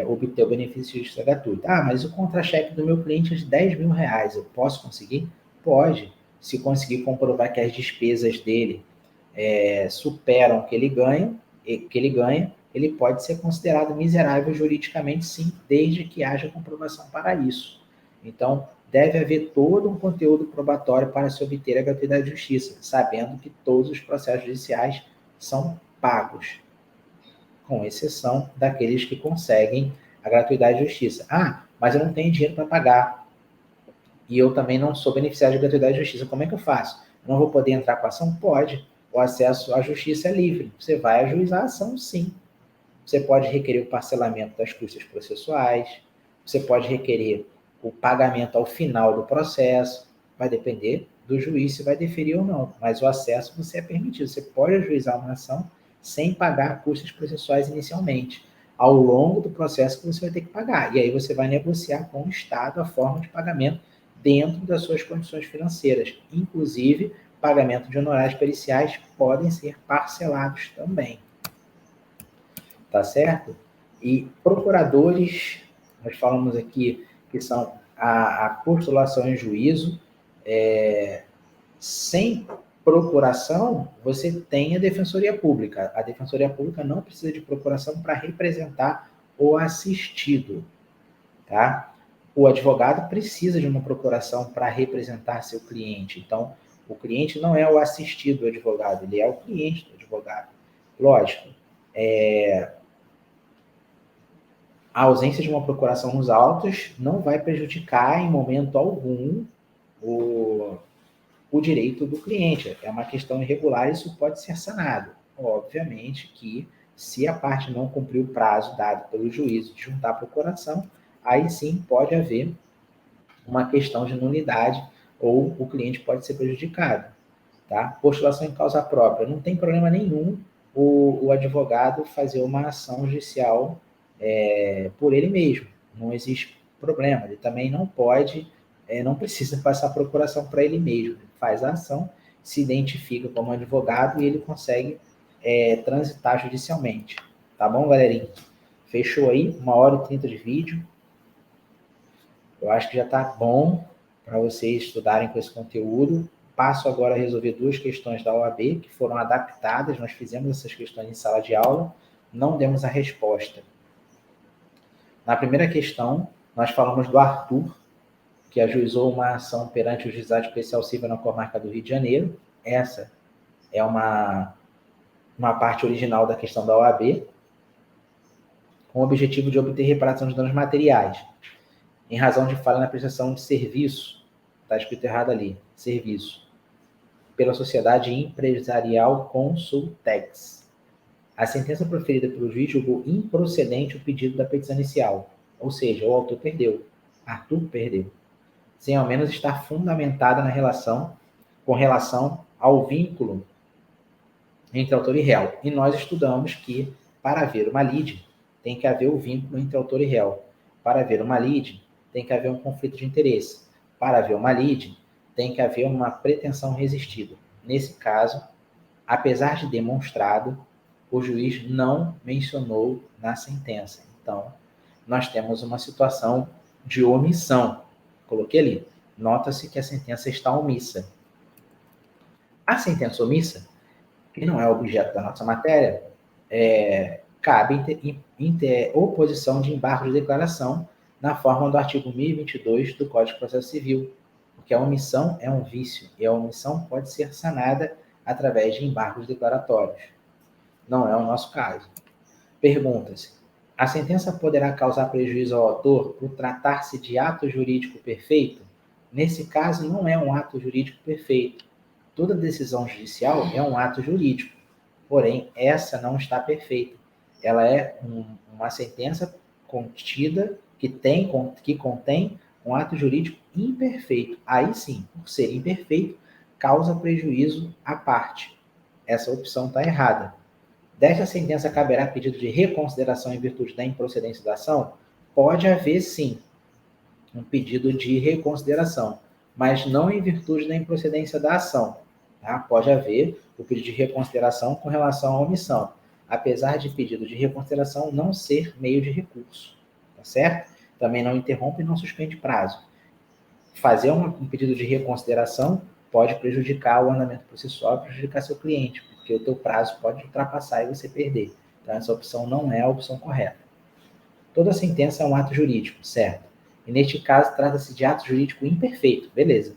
obter o benefício de justiça gratuita. Mas o contra-cheque do meu cliente é de R$10.000, eu posso conseguir? Pode, se conseguir comprovar que as despesas dele superam o que ele ganha, ele pode ser considerado miserável juridicamente, sim, desde que haja comprovação para isso. Então, deve haver todo um conteúdo probatório para se obter a gratuidade de justiça, sabendo que todos os processos judiciais são pagos, com exceção daqueles que conseguem a gratuidade de justiça. Mas eu não tenho dinheiro para pagar, e eu também não sou beneficiário de gratuidade de justiça, como é que eu faço? Eu não vou poder entrar com a ação? Pode. O acesso à justiça é livre. Você vai ajuizar a ação, sim. Você pode requerer o parcelamento das custas processuais, você pode requerer o pagamento ao final do processo, vai depender do juiz se vai deferir ou não, mas o acesso você é permitido. Você pode ajuizar uma ação sem pagar custas processuais inicialmente. Ao longo do processo que você vai ter que pagar. E aí você vai negociar com o Estado a forma de pagamento dentro das suas condições financeiras. Inclusive, pagamento de honorários periciais podem ser parcelados também. Tá certo? E procuradores, nós falamos aqui que são a postulação em juízo. Sem procuração, você tem a Defensoria Pública. A Defensoria Pública não precisa de procuração para representar o assistido, tá? O advogado precisa de uma procuração para representar seu cliente. Então, o cliente não é o assistido do advogado, ele é o cliente do advogado. Lógico, a ausência de uma procuração nos autos não vai prejudicar em momento algum o direito do cliente. É uma questão irregular, isso pode ser sanado. Obviamente que, se a parte não cumprir o prazo dado pelo juízo de juntar a procuração, aí sim pode haver uma questão de nulidade ou o cliente pode ser prejudicado. Tá? Postulação em causa própria. Não tem problema nenhum o advogado fazer uma ação judicial por ele mesmo. Não existe problema. Ele também não pode, não precisa passar procuração para ele mesmo. Ele faz a ação, se identifica como advogado e ele consegue transitar judicialmente. Tá bom, galerinha? Fechou aí? 1h30 de vídeo. Eu acho que já está bom para vocês estudarem com esse conteúdo. passo agora a resolver 2 questões da OAB, que foram adaptadas, nós fizemos essas questões em sala de aula, não demos a resposta. Na primeira questão, nós falamos do Arthur, que ajuizou uma ação perante o Juizado Especial Civil na Comarca do Rio de Janeiro. Essa é uma parte original da questão da OAB, com o objetivo de obter reparação de danos materiais, em razão de falha na prestação de serviço, está escrito errado ali, serviço, pela Sociedade Empresarial Consultex. A sentença proferida pelo juiz julgou improcedente o pedido da petição inicial, ou seja, o autor perdeu, Arthur perdeu, sem ao menos estar fundamentada com relação ao vínculo entre autor e réu. E nós estudamos que, para haver uma lide, tem que haver o vínculo entre autor e réu. Para haver uma lide, tem que haver um conflito de interesse. Para haver uma lide, tem que haver uma pretensão resistida. Nesse caso, apesar de demonstrado, o juiz não mencionou na sentença. Então, nós temos uma situação de omissão. Coloquei ali. Nota-se que a sentença está omissa. A sentença omissa, que não é objeto da nossa matéria, cabe oposição de embargo de declaração na forma do artigo 1022 do Código de Processo Civil, porque a omissão é um vício e a omissão pode ser sanada através de embargos declaratórios. Não é o nosso caso. Pergunta-se: a sentença poderá causar prejuízo ao autor por tratar-se de ato jurídico perfeito? Nesse caso, não é um ato jurídico perfeito. Toda decisão judicial é um ato jurídico, porém, essa não está perfeita. Ela é uma sentença contida que contém um ato jurídico imperfeito. Aí sim, por ser imperfeito, causa prejuízo à parte. Essa opção está errada. Desta sentença caberá pedido de reconsideração em virtude da improcedência da ação? Pode haver, sim, um pedido de reconsideração, mas não em virtude da improcedência da ação. Tá? Pode haver o pedido de reconsideração com relação à omissão, apesar de pedido de reconsideração não ser meio de recurso. Tá certo? Também não interrompe e não suspende prazo. Fazer um pedido de reconsideração pode prejudicar o andamento processual, prejudicar seu cliente, porque o teu prazo pode ultrapassar e você perder. Então, essa opção não é a opção correta. Toda sentença é um ato jurídico, certo? E neste caso, trata-se de ato jurídico imperfeito, beleza.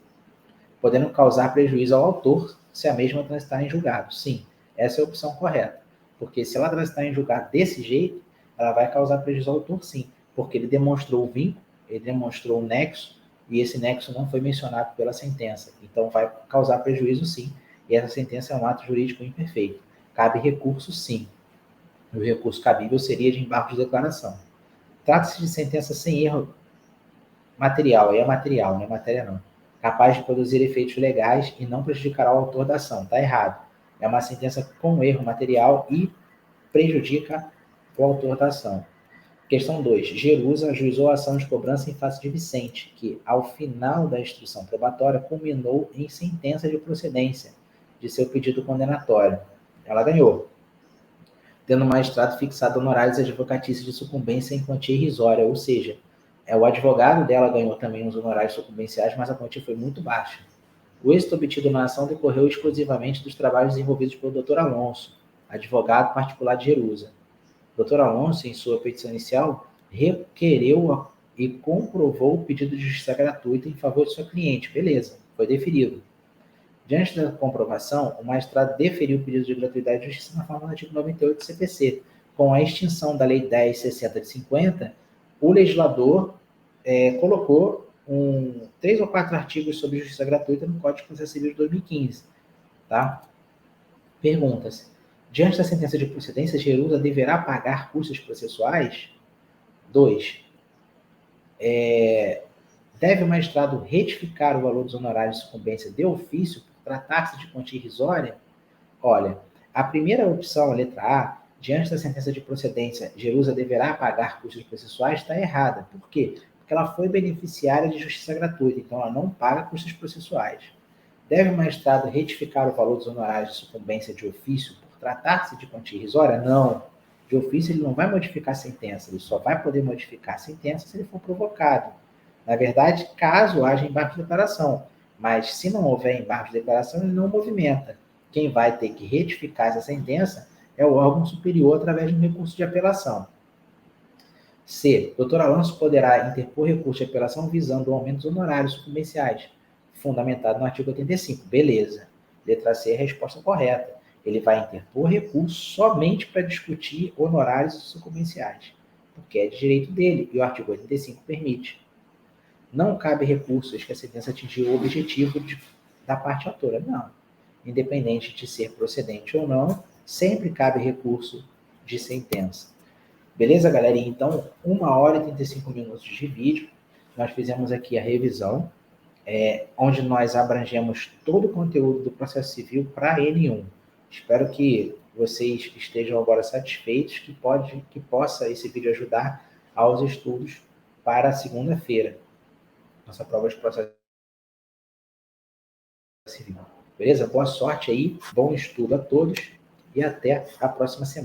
Podendo causar prejuízo ao autor se a mesma transitar em julgado. Sim, essa é a opção correta. Porque se ela transitar em julgado desse jeito, ela vai causar prejuízo ao autor, sim. Porque ele demonstrou o vínculo, ele demonstrou o nexo, e esse nexo não foi mencionado pela sentença. Então, vai causar prejuízo, sim. E essa sentença é um ato jurídico imperfeito. Cabe recurso, sim. O recurso cabível seria de embargo de declaração. Trata-se de sentença sem erro material. Aí é material, não é matéria não. Capaz de produzir efeitos legais e não prejudicará o autor da ação. Está errado. É uma sentença com erro material e prejudica o autor da ação. Questão 2. Jerusa ajuizou a ação de cobrança em face de Vicente, que, ao final da instrução probatória, culminou em sentença de procedência de seu pedido condenatório. Ela ganhou, tendo o magistrado fixado honorários advocatícios de sucumbência em quantia irrisória, ou seja, o advogado dela ganhou também os honorários sucumbenciais, mas a quantia foi muito baixa. O êxito obtido na ação decorreu exclusivamente dos trabalhos desenvolvidos pelo Dr. Alonso, advogado particular de Jerusa. O Dr. Alonso, em sua petição inicial, requereu e comprovou o pedido de justiça gratuita em favor de sua cliente. Beleza, foi deferido. Diante da comprovação, o magistrado deferiu o pedido de gratuidade de justiça na forma do artigo 98 do CPC. Com a extinção da Lei 10.60 de 50, o legislador colocou 3 ou 4 artigos sobre justiça gratuita no Código de Processo Civil de 2015. Tá? Pergunta-se: diante da sentença de procedência, Jerusa deverá pagar custos processuais? 2. Deve o magistrado retificar o valor dos honorários de sucumbência de ofício por tratar-se de quantia irrisória? Olha, a primeira opção, a letra A, diante da sentença de procedência, Jerusa deverá pagar custos processuais, está errada. Por quê? Porque ela foi beneficiária de justiça gratuita, então ela não paga custos processuais. Deve o magistrado retificar o valor dos honorários de sucumbência de ofício por tratar-se de quantia irrisória? Não. De ofício ele não vai modificar a sentença, ele só vai poder modificar a sentença se ele for provocado. Na verdade, caso haja embargo de declaração. Mas se não houver embargo de declaração, ele não movimenta. Quem vai ter que retificar essa sentença é o órgão superior através de um recurso de apelação. C. Dr. Alonso poderá interpor recurso de apelação visando o aumento dos honorários sucumbenciais, fundamentado no artigo 85. Beleza. Letra C é a resposta correta. Ele vai interpor recurso somente para discutir honorários sucumbenciais, porque é de direito dele, e o artigo 85 permite. Não cabe recurso desde que a sentença atingiu o objetivo da parte autora. Não. Independente de ser procedente ou não, sempre cabe recurso de sentença. Beleza, galera? Então, 1h e 35 minutos de vídeo. Nós fizemos aqui a revisão, onde nós abrangemos todo o conteúdo do processo civil para N1. Espero que vocês estejam agora satisfeitos, que possa esse vídeo ajudar aos estudos para segunda-feira, nossa prova de processo civil. Beleza? Boa sorte aí, bom estudo a todos e até a próxima semana.